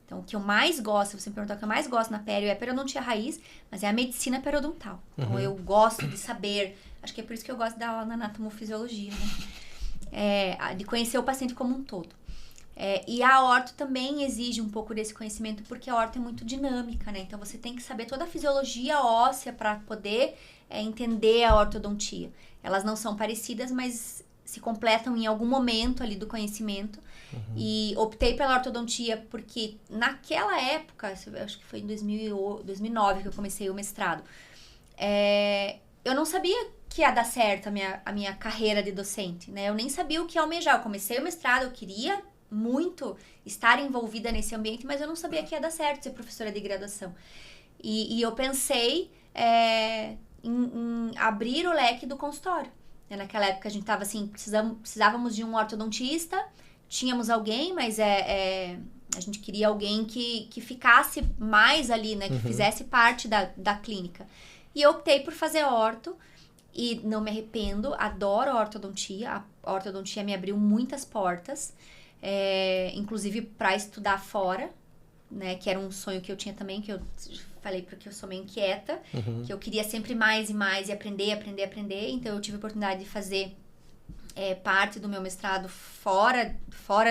Então, o que eu mais gosto, se você me perguntar o que eu mais gosto na pério, é a periodontia raiz, mas é a medicina periodontal. Então, eu gosto de saber, acho que é por isso que eu gosto da aula na anatomofisiologia, né? De conhecer o paciente como um todo. E a orto também exige um pouco desse conhecimento, porque a orto é muito dinâmica, né? Então, você tem que saber toda a fisiologia óssea para poder entender a ortodontia. Elas não são parecidas, mas se completam em algum momento ali do conhecimento. E optei pela ortodontia porque naquela época, acho que foi em 2009 que eu comecei o mestrado, eu não sabia que ia dar certo a minha carreira de docente, né? Eu nem sabia o que almejar. Eu comecei o mestrado, eu queria muito estar envolvida nesse ambiente, mas eu não sabia que ia dar certo ser professora de graduação. E eu pensei em abrir o leque do consultório. Naquela época a gente estava assim, precisávamos de um ortodontista, tínhamos alguém, mas a gente queria alguém que ficasse mais ali, né? Que fizesse parte da clínica. E eu optei por fazer orto e não me arrependo, adoro a ortodontia. A ortodontia me abriu muitas portas, inclusive para estudar fora, né? Que era um sonho que eu tinha também, que eu falei porque eu sou meio inquieta, que eu queria sempre mais e mais e aprender. Então eu tive a oportunidade de fazer parte do meu mestrado fora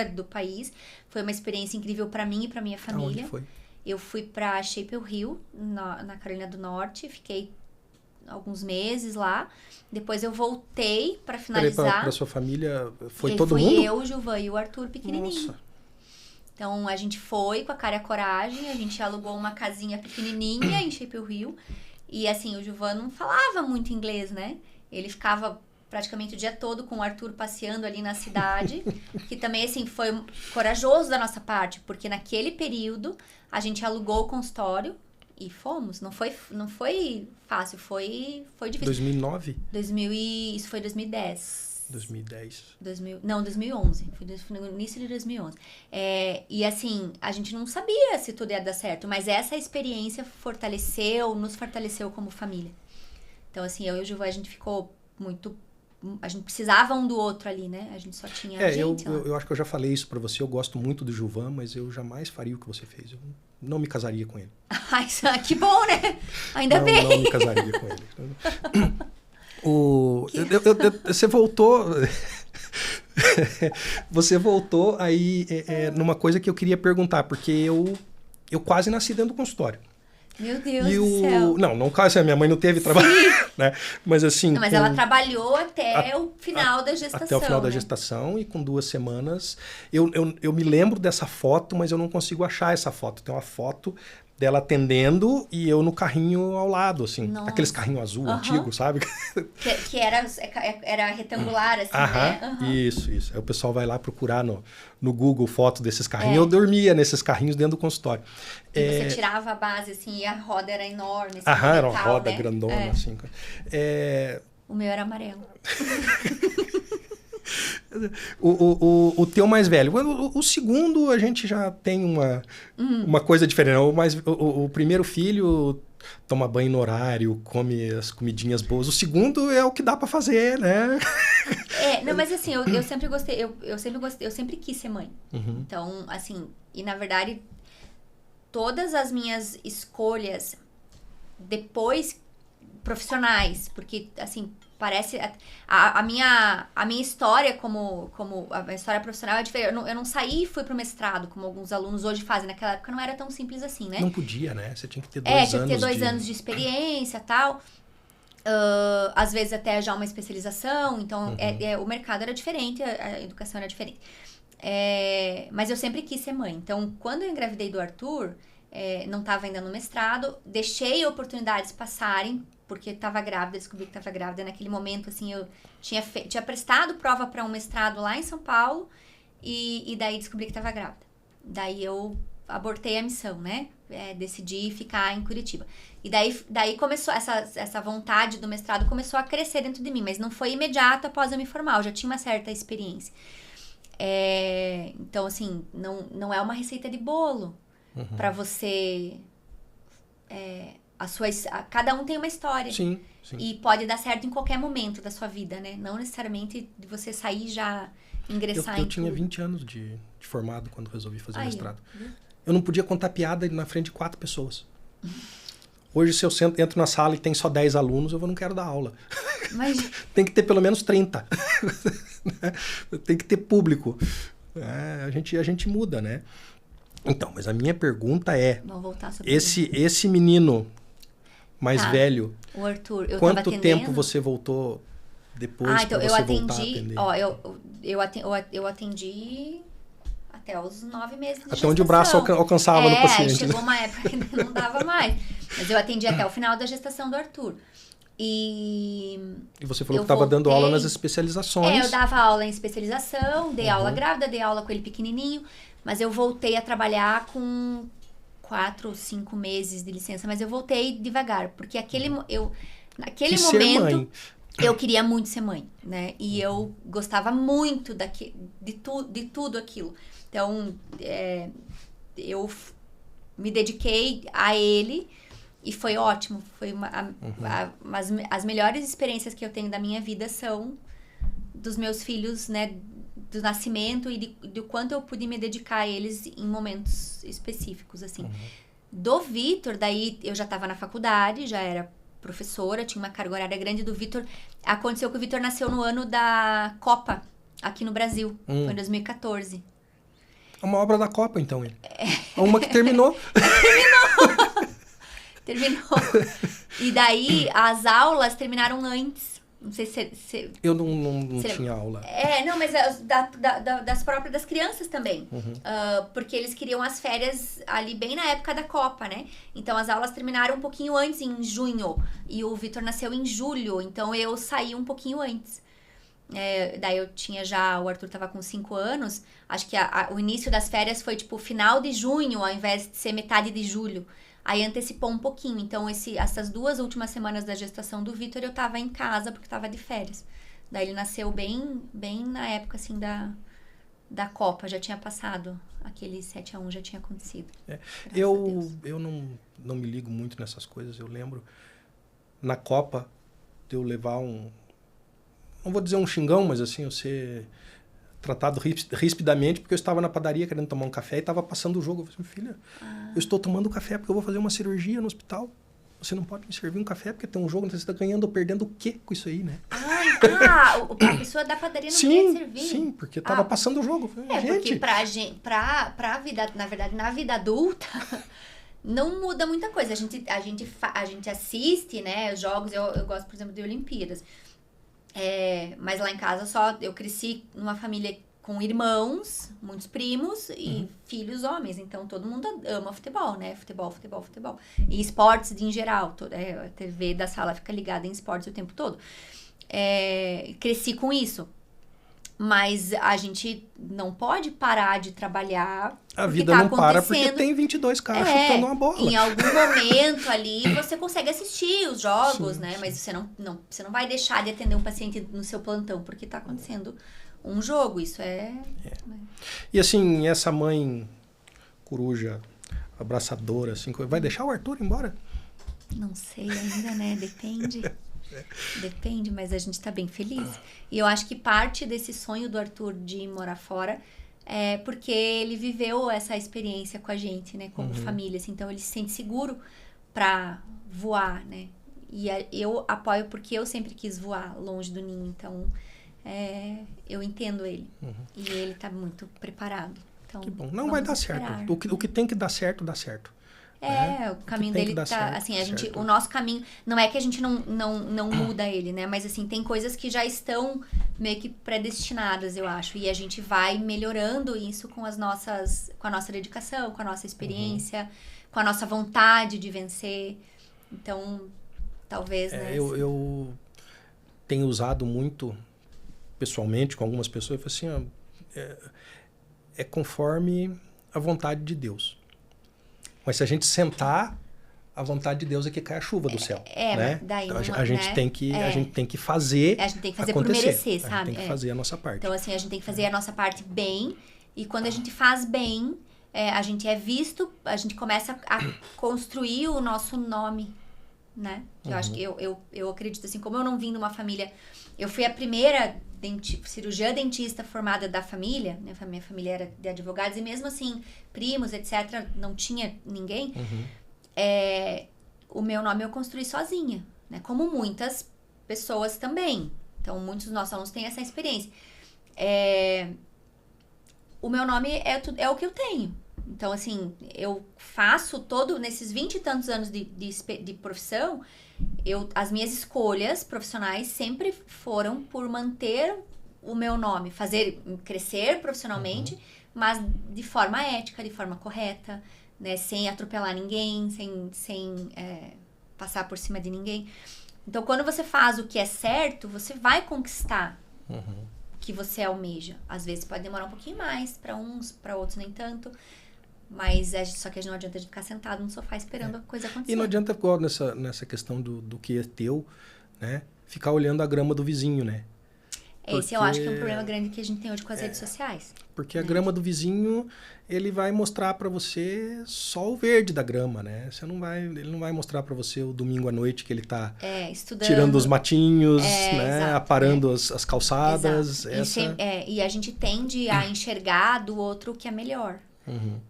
do país. Foi uma experiência incrível para mim e para minha família. Aonde foi? Eu fui para Chapel Hill, na Carolina do Norte, fiquei alguns meses lá. Depois eu voltei para finalizar. Para sua família, foi todo mundo? Fui eu, o Gilvan e o Arthur pequenininho. Nossa. Então, a gente foi com a cara e a coragem, a gente alugou uma casinha pequenininha em Chapel Hill. E, assim, o Gilvan não falava muito inglês, né? Ele ficava praticamente o dia todo com o Arthur passeando ali na cidade. Que também, assim, foi corajoso da nossa parte, porque naquele período a gente alugou o consultório e fomos. Não foi fácil, foi difícil. 2009? Isso foi 2010. 2010. 2011. Foi no início de 2011. E assim, a gente não sabia se tudo ia dar certo, mas essa experiência nos fortaleceu como família. Então, assim, eu e o Gilvan, a gente ficou muito... A gente precisava um do outro ali, né? A gente só tinha gente lá. Eu acho que eu já falei isso pra você. Eu gosto muito do Gilvan, mas eu jamais faria o que você fez. Eu não me casaria com ele. Que bom, né? Ainda bem. Não me casaria com ele. Você voltou... Você voltou aí numa coisa que eu queria perguntar, porque eu quase nasci dentro do consultório. Meu Deus do céu. Não quase, a minha mãe não teve trabalho, né? Mas assim... Não, mas ela trabalhou até o final da gestação. Até o final da né? gestação, e com 2 semanas... Eu me lembro dessa foto, mas eu não consigo achar essa foto. Tem uma foto dela atendendo e eu no carrinho ao lado, assim. Nossa. Aqueles carrinhos azul antigos, sabe? Que era retangular, assim, né? Isso. Aí o pessoal vai lá procurar no Google foto desses carrinhos. Eu dormia nesses carrinhos dentro do consultório. E você tirava a base, assim, e a roda era enorme. Assim, era uma metal, roda né? grandona, assim. O meu era amarelo. O teu mais velho. O segundo, a gente já tem uma coisa diferente. O primeiro filho toma banho no horário, come as comidinhas boas. O segundo é o que dá pra fazer, né? Não, mas assim, eu sempre gostei, eu sempre quis ser mãe. Então, assim, e na verdade, todas as minhas escolhas depois profissionais, porque, assim, parece... A minha história como a história profissional é diferente. Eu não saí e fui pro mestrado, como alguns alunos hoje fazem. Naquela época não era tão simples assim, né? Não podia, né? Você tinha que ter 2 anos. Tinha que ter 2 anos de experiência e tal. Às vezes até já uma especialização. Então, o mercado era diferente, a educação era diferente. Mas eu sempre quis ser mãe. Então, quando eu engravidei do Arthur, não estava ainda no mestrado, deixei oportunidades passarem, porque estava grávida, descobri que estava grávida. Naquele momento, assim, eu tinha prestado prova para um mestrado lá em São Paulo, e daí descobri que estava grávida. Daí eu abortei a missão, né? Decidi ficar em Curitiba. E daí começou, essa vontade do mestrado começou a crescer dentro de mim, mas não foi imediato após eu me formar, eu já tinha uma certa experiência. Então, assim, não é uma receita de bolo para você... cada um tem uma história. Sim. E pode dar certo em qualquer momento da sua vida, né? Não necessariamente de você sair já ingressar Eu em tinha tudo. 20 anos de formado quando resolvi fazer Aí, mestrado. viu? Eu não podia contar piada na frente de 4 pessoas. Hoje, se eu entro na sala e tem só 10 alunos, eu não quero dar aula. Mas Tem que ter pelo menos 30. Tem que ter público. A gente muda, né? Então, mas a minha pergunta é, vamos voltar sobre esse menino mais Tá. velho, o Arthur. Eu tava quanto atendendo. tempo você voltou depois Então pra eu você voltar a atendi. atender? Ó, eu atendi até os 9 meses de Até onde o braço gestação. alcançava no paciente. Chegou Né? uma época que não dava mais. Mas eu atendi até o final da gestação do Arthur. E E você falou eu que estava dando aula nas voltei. especializações. Eu dava aula em especialização, dei aula grávida, dei aula com ele pequenininho, mas eu voltei a trabalhar com 4 ou 5 meses de licença, mas eu voltei devagar, porque naquele Que ser momento mãe. eu queria muito ser mãe, né? E eu gostava muito de tudo aquilo. Então, eu me dediquei a ele e foi ótimo. Foi as melhores experiências que eu tenho da minha vida são dos meus filhos, né? Do nascimento e do quanto eu pude me dedicar a eles em momentos específicos, assim. Do Vitor, daí eu já estava na faculdade, já era professora, tinha uma carga horária grande do Vitor. Aconteceu que o Vitor nasceu no ano da Copa, aqui no Brasil. Foi em 2014. É uma obra da Copa, então, ele. É uma que terminou. Terminou. E daí, as aulas terminaram antes. Não sei se... Eu não tinha aula. Não, mas das próprias das crianças também. Porque eles queriam as férias ali bem na época da Copa, né? Então, as aulas terminaram um pouquinho antes, em junho. E o Vitor nasceu em julho. Então, eu saí um pouquinho antes. Daí, eu tinha já... O Arthur tava com 5 anos. Acho que o início das férias foi, tipo, final de junho, ao invés de ser metade de julho. Aí antecipou um pouquinho. Então, essas 2 últimas semanas da gestação do Vitor, eu tava em casa, porque tava de férias. Daí, ele nasceu bem na época, assim, da Copa. Já tinha passado. Aquele 7-1 já tinha acontecido. Eu não me ligo muito nessas coisas. Eu lembro, na Copa, de eu levar não vou dizer um xingão, mas assim, eu ser tratado rispidamente, porque eu estava na padaria querendo tomar um café e estava passando o jogo. Eu falei, filha, eu estou tomando café porque eu vou fazer uma cirurgia no hospital. Você não pode me servir um café porque tem um jogo, você está ganhando ou perdendo o quê com isso aí, né? A pessoa da padaria não queria servir. Sim, porque estava passando o jogo. Porque pra vida, na verdade, na vida adulta, não muda muita coisa. A gente assiste, né, os jogos, eu gosto, por exemplo, de Olimpíadas. Mas lá em casa eu cresci numa família com irmãos, muitos primos e filhos homens. Então, todo mundo ama futebol, né? Futebol. E esportes em geral. A TV da sala fica ligada em esportes o tempo todo. Cresci com isso. Mas a gente não pode parar de trabalhar. A vida não para porque tem 22 caras chutando uma bola. Em algum momento ali você consegue assistir os jogos, né? Mas você não vai deixar de atender um paciente no seu plantão porque tá acontecendo um jogo. Isso E assim, essa mãe coruja, abraçadora, assim, vai deixar o Arthur embora? Não sei ainda, né? Depende. Depende, mas a gente tá bem feliz. E eu acho que parte desse sonho do Arthur de ir morar fora é porque ele viveu essa experiência com a gente, né? Como família, assim, então ele se sente seguro pra voar, né? E eu apoio porque eu sempre quis voar longe do ninho, então eu entendo ele. E ele tá muito preparado. Então, que bom. Não vai dar certo. O que tem que dar certo, dá certo. O caminho dele tá, certo, assim, o nosso caminho, não é que a gente não muda ele, né, mas assim, tem coisas que já estão meio que predestinadas, eu acho, e a gente vai melhorando isso com a nossa dedicação, com a nossa experiência, com a nossa vontade de vencer, então, talvez, né. Eu tenho usado muito, pessoalmente, com algumas pessoas, eu falo assim, é conforme a vontade de Deus. Mas se a gente sentar, a vontade de Deus é que cai a chuva do céu. Né? Daí então, a gente tem que fazer. A gente tem que fazer por merecer, sabe? A gente tem que fazer a nossa parte. Então, assim, a gente tem que fazer a nossa parte bem. E quando a gente faz bem, a gente é visto, a gente começa a construir o nosso nome, né? Eu acho que eu acredito, assim, como eu não vim de uma família... Eu fui a primeira cirurgiã dentista formada da família, né? Minha família era de advogados, e mesmo assim, primos, etc., não tinha ninguém. O meu nome eu construí sozinha, né? Como muitas pessoas também. Então, muitos dos nossos alunos têm essa experiência. O meu nome é o que eu tenho. Então, assim, eu faço nesses 20 e tantos anos de profissão, as minhas escolhas profissionais sempre foram por manter o meu nome, fazer crescer profissionalmente, mas de forma ética, de forma correta, né? Sem atropelar ninguém, sem passar por cima de ninguém. Então, quando você faz o que é certo, você vai conquistar o que você almeja. Às vezes pode demorar um pouquinho mais, para uns, para outros nem tanto. Mas só que não adianta a gente ficar sentado no sofá esperando a coisa acontecer. E não adianta, igual nessa questão do que é teu, né? Ficar olhando a grama do vizinho, né? Esse eu acho que é um problema grande que a gente tem hoje com as redes sociais. Porque a grama do vizinho, ele vai mostrar para você só o verde da grama, né? Ele não vai mostrar para você o domingo à noite que ele tá estudando, tirando os matinhos, né? Exato, aparando as calçadas. E a gente tende a enxergar do outro o que é melhor.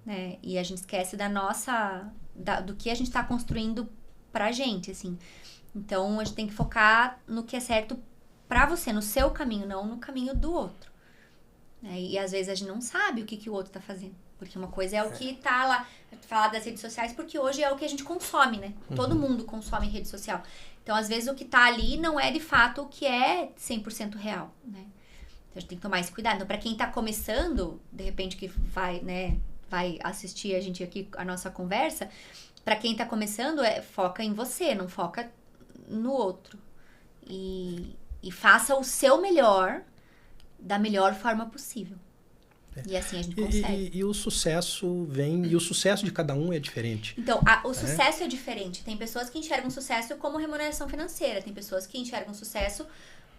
Né? E a gente esquece do que a gente tá construindo pra gente, assim. Então, a gente tem que focar no que é certo pra você, no seu caminho, não no caminho do outro. Né? E às vezes a gente não sabe o que o outro tá fazendo. Porque uma coisa é o que tá lá, falar das redes sociais, porque hoje é o que a gente consome, né? Todo mundo consome rede social. Então, às vezes, o que tá ali não é, de fato, o que é 100% real, né? Então, a gente tem que tomar esse cuidado. Então, pra quem tá começando, de repente, que vai assistir a gente aqui, a nossa conversa, pra quem tá começando, foca em você, não foca no outro. E faça o seu melhor da melhor forma possível. E assim a gente consegue. E o sucesso e o sucesso de cada um é diferente. Então, o sucesso é diferente. Tem pessoas que enxergam sucesso como remuneração financeira. Tem pessoas que enxergam sucesso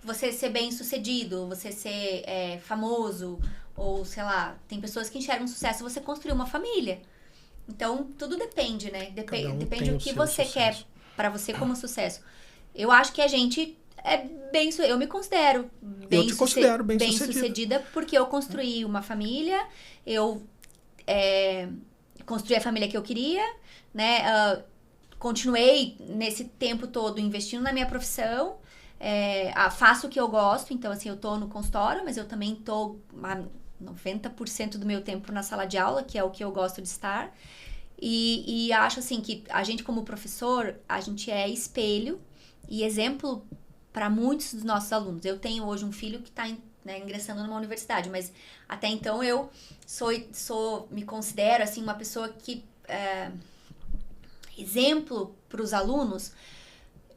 você ser bem sucedido, você ser famoso, ou sei lá, tem pessoas que enxergam sucesso você construir uma família. Então, tudo depende, né? Depende do que você quer pra você como sucesso. Eu acho que a gente eu me considero bem sucedida porque eu construí uma família, eu construí a família que eu queria, né? Continuei nesse tempo todo investindo na minha profissão, faço o que eu gosto, então assim, eu tô no consultório, mas eu também tô 90% do meu tempo na sala de aula, que é o que eu gosto de estar, e acho assim que a gente como professor, a gente é espelho e exemplo para muitos dos nossos alunos. Eu tenho hoje um filho que está ingressando numa universidade, mas até então eu me considero assim uma pessoa que exemplo para os alunos,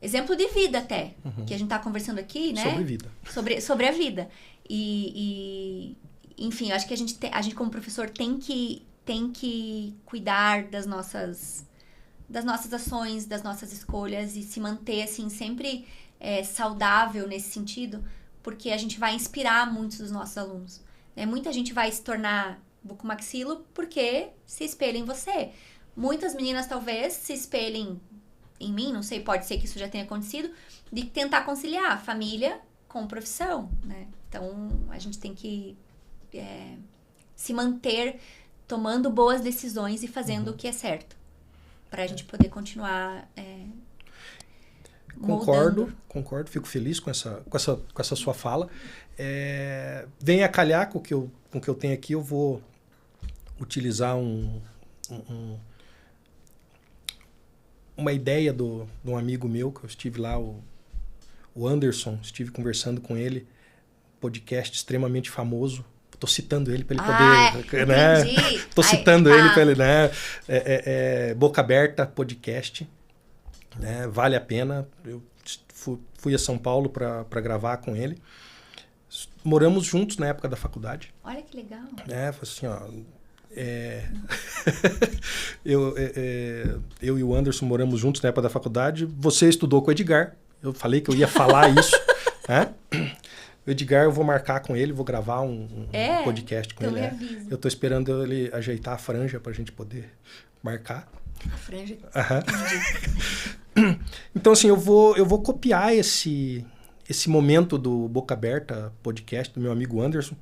exemplo de vida até, que a gente está conversando aqui, né? Sobre vida. Sobre a vida. E enfim, acho que a gente como professor tem que cuidar das nossas ações, das nossas escolhas e se manter assim sempre saudável nesse sentido, porque a gente vai inspirar muitos dos nossos alunos. Né? Muita gente vai se tornar bucomaxilo porque se espelha em você. Muitas meninas talvez se espelhem em mim, não sei, pode ser que isso já tenha acontecido, de tentar conciliar família com profissão, né? Então, a gente tem que se manter tomando boas decisões e fazendo o que é certo, para a gente poder continuar Concordo, fico feliz com essa sua fala. Vem a calhar com o que eu tenho aqui, eu vou utilizar uma ideia de um amigo meu, que eu estive lá, o Anderson, estive conversando com ele, podcast extremamente famoso. Estou citando ele para ele poder... né? Estou citando ele para ele, né? Boca Aberta Podcast. Né? Vale a pena. Eu fui a São Paulo para gravar com ele. Moramos juntos na época da faculdade. Olha que legal. Foi assim, ó... eu e o Anderson moramos juntos na época da faculdade. Você estudou com o Edgar. Eu falei que eu ia falar isso. Né? O Edgar, eu vou marcar com ele, vou gravar um podcast com ele. Eu estou esperando ele ajeitar a franja para a gente poder marcar. A franja? Então, assim, eu vou copiar esse esse momento do Boca Aberta podcast do meu amigo Anderson,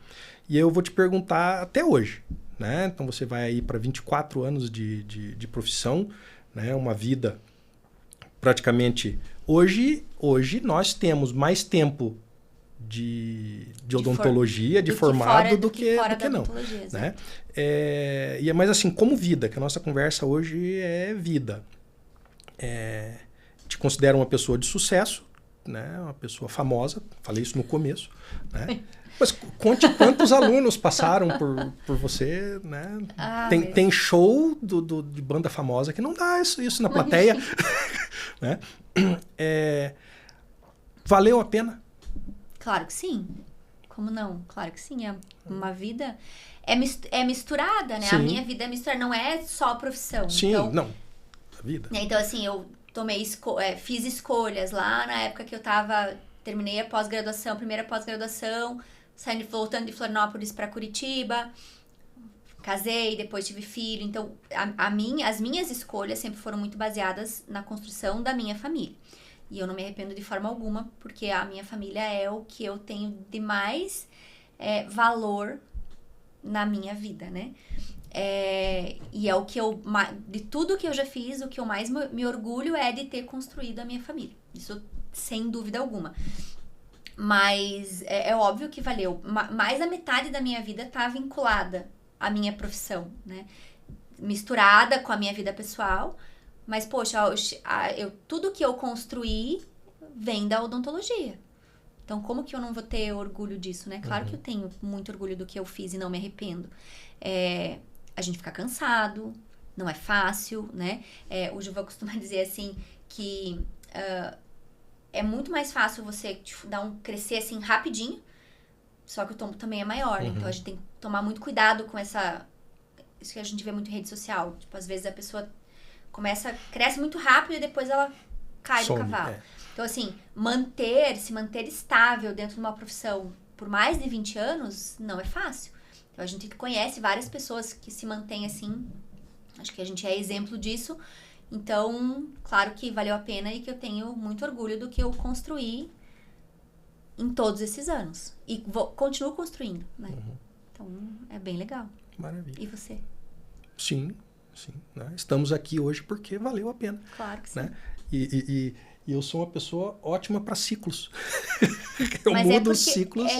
e eu vou te perguntar até hoje, né? Então você vai aí para 24 anos de profissão, né? Uma vida praticamente... Hoje nós temos mais tempo de odontologia, de formado, do que não. Né? Mas assim, como vida, que a nossa conversa hoje é vida. Te considero uma pessoa de sucesso, né? Uma pessoa famosa, falei isso no começo, né? Mas conte quantos alunos passaram por você, né? Tem show de banda famosa que não dá isso na plateia. Né? Valeu a pena? Claro que sim. Como não? Claro que sim. É uma vida... É misturada, né? Sim. A minha vida é misturada. Não é só a profissão. Sim, então, não. A vida. Então, assim, eu fiz escolhas lá na época que eu terminei a pós-graduação, primeira pós-graduação, voltando de Florianópolis para Curitiba, casei, depois tive filho. Então, as minhas escolhas sempre foram muito baseadas na construção da minha família. E eu não me arrependo de forma alguma, porque a minha família é o que eu tenho de mais valor na minha vida, né? E é o que de tudo que eu já fiz, o que eu mais me orgulho é de ter construído a minha família. Isso sem dúvida alguma. Mas é óbvio que valeu. Mais da metade da minha vida tá vinculada à minha profissão, né? Misturada com a minha vida pessoal. Mas, poxa, tudo que eu construí vem da odontologia. Então, como que eu não vou ter orgulho disso, né? Claro que eu tenho muito orgulho do que eu fiz e não me arrependo. A gente fica cansado, não é fácil, né? O Juvan costuma dizer assim que é muito mais fácil você crescer assim rapidinho, só que o tombo também é maior, né? Então a gente tem que tomar muito cuidado com isso que a gente vê muito em rede social. Tipo, às vezes a pessoa cresce muito rápido e depois ela cai do cavalo. Então, assim, se manter estável dentro de uma profissão por mais de 20 anos não é fácil. Então, a gente conhece várias pessoas que se mantêm assim. Acho que a gente é exemplo disso. Então, claro que valeu a pena e que eu tenho muito orgulho do que eu construí em todos esses anos. E continuo construindo, né? Então, é bem legal. Maravilha. E você? Sim, né? Estamos aqui hoje porque valeu a pena. Claro que sim. Né? E eu sou uma pessoa ótima para ciclos. Eu Mas mudo os ciclos.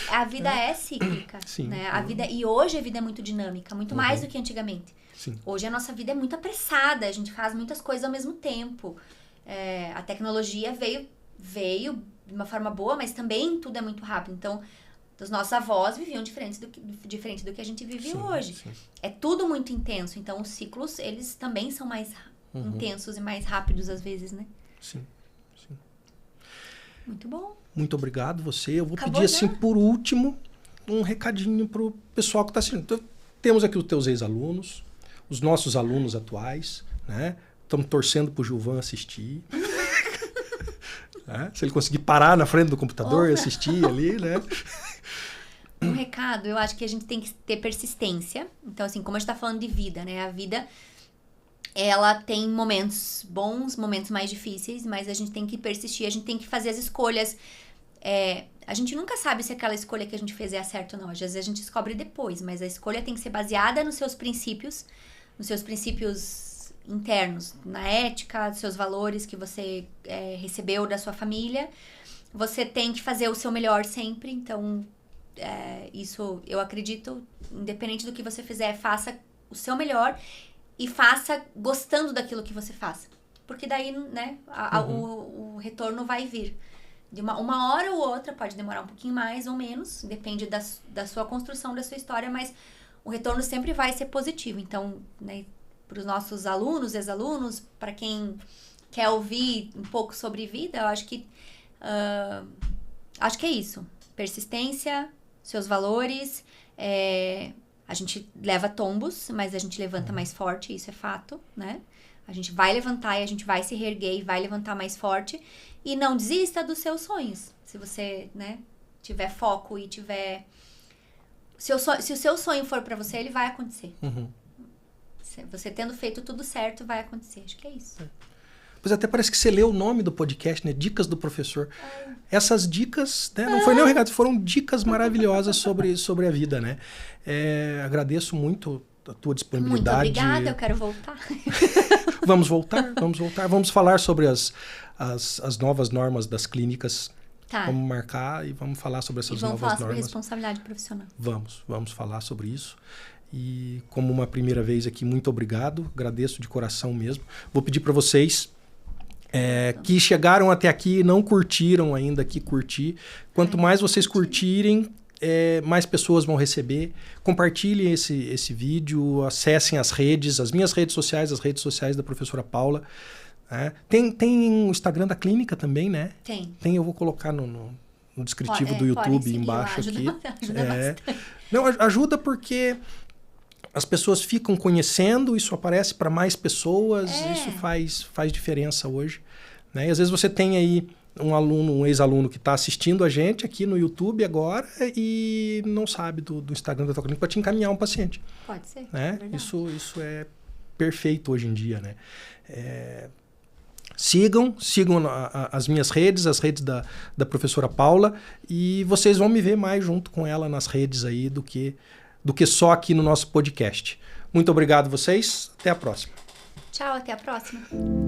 A vida é cíclica. Sim. Né? E hoje a vida é muito dinâmica, muito mais do que antigamente. Sim. Hoje a nossa vida é muito apressada, a gente faz muitas coisas ao mesmo tempo. A tecnologia veio de uma forma boa, mas também tudo é muito rápido. Então, os nossos avós viviam diferente do que a gente vive hoje. Sim. É tudo muito intenso. Então, os ciclos, eles também são mais intensos e mais rápidos às vezes, né? Sim. Muito bom. Muito obrigado você. Eu vou Acabou pedir já? assim, por último, um recadinho pro pessoal que está assistindo. Então, temos aqui os teus ex-alunos, os nossos alunos atuais, né? Estamos torcendo pro Gilvan assistir. Né? Se ele conseguir parar na frente do computador e assistir ali, né? Um recado, eu acho que a gente tem que ter persistência. Então, assim, como a gente tá falando de vida, né? A vida, ela tem momentos bons, momentos mais difíceis, mas a gente tem que persistir, a gente tem que fazer as escolhas. A gente nunca sabe se aquela escolha que a gente fez é a certa ou não. Às vezes a gente descobre depois, mas a escolha tem que ser baseada nos seus princípios internos, na ética, dos seus valores que você recebeu da sua família. Você tem que fazer o seu melhor sempre, então isso eu acredito, independente do que você fizer, faça o seu melhor e faça gostando daquilo que você faça, porque daí, né, o retorno vai vir. De uma hora ou outra, pode demorar um pouquinho mais ou menos, depende da sua construção, da sua história, mas o retorno sempre vai ser positivo. Então, né, para os nossos alunos, ex-alunos, para quem quer ouvir um pouco sobre vida, eu acho que é isso. Persistência, seus valores. A gente leva tombos, mas a gente levanta mais forte, isso é fato, né? A gente vai levantar e a gente vai se reerguer e vai levantar mais forte. E não desista dos seus sonhos. Se você, né, tiver foco e tiver... Se o seu sonho for pra você, ele vai acontecer. Você tendo feito tudo certo, vai acontecer. Acho que é isso. Pois até parece que você leu o nome do podcast, né? Dicas do Professor. Essas dicas, né? Não foi nem um recado, foram dicas maravilhosas sobre a vida, né? Agradeço muito a tua disponibilidade. Muito obrigada, eu quero voltar. Vamos voltar. Vamos falar sobre as novas normas das clínicas. Tá. Vamos marcar e vamos falar sobre essas novas normas. Vamos falar sobre responsabilidade profissional. Vamos falar sobre isso. E como uma primeira vez aqui, muito obrigado. Agradeço de coração mesmo. Vou pedir para vocês que chegaram até aqui e não curtiram ainda, que curtir. Quanto mais vocês curtirem, mais pessoas vão receber. Compartilhem esse vídeo, acessem as minhas redes sociais, as redes sociais da professora Paula. Tem o Instagram da clínica também, né? Tem, eu vou colocar no descritivo do YouTube embaixo aqui. Ajuda bastante. Não, ajuda porque as pessoas ficam conhecendo, isso aparece para mais pessoas, isso faz diferença hoje. Né? E às vezes você tem aí um ex-aluno que está assistindo a gente aqui no YouTube agora e não sabe do Instagram da tua clínica para te encaminhar um paciente. Pode ser. Né? Isso é perfeito hoje em dia, né? Sigam as minhas redes, as redes da professora Paula, e vocês vão me ver mais junto com ela nas redes aí do que só aqui no nosso podcast. Muito obrigado vocês, até a próxima. Tchau, até a próxima.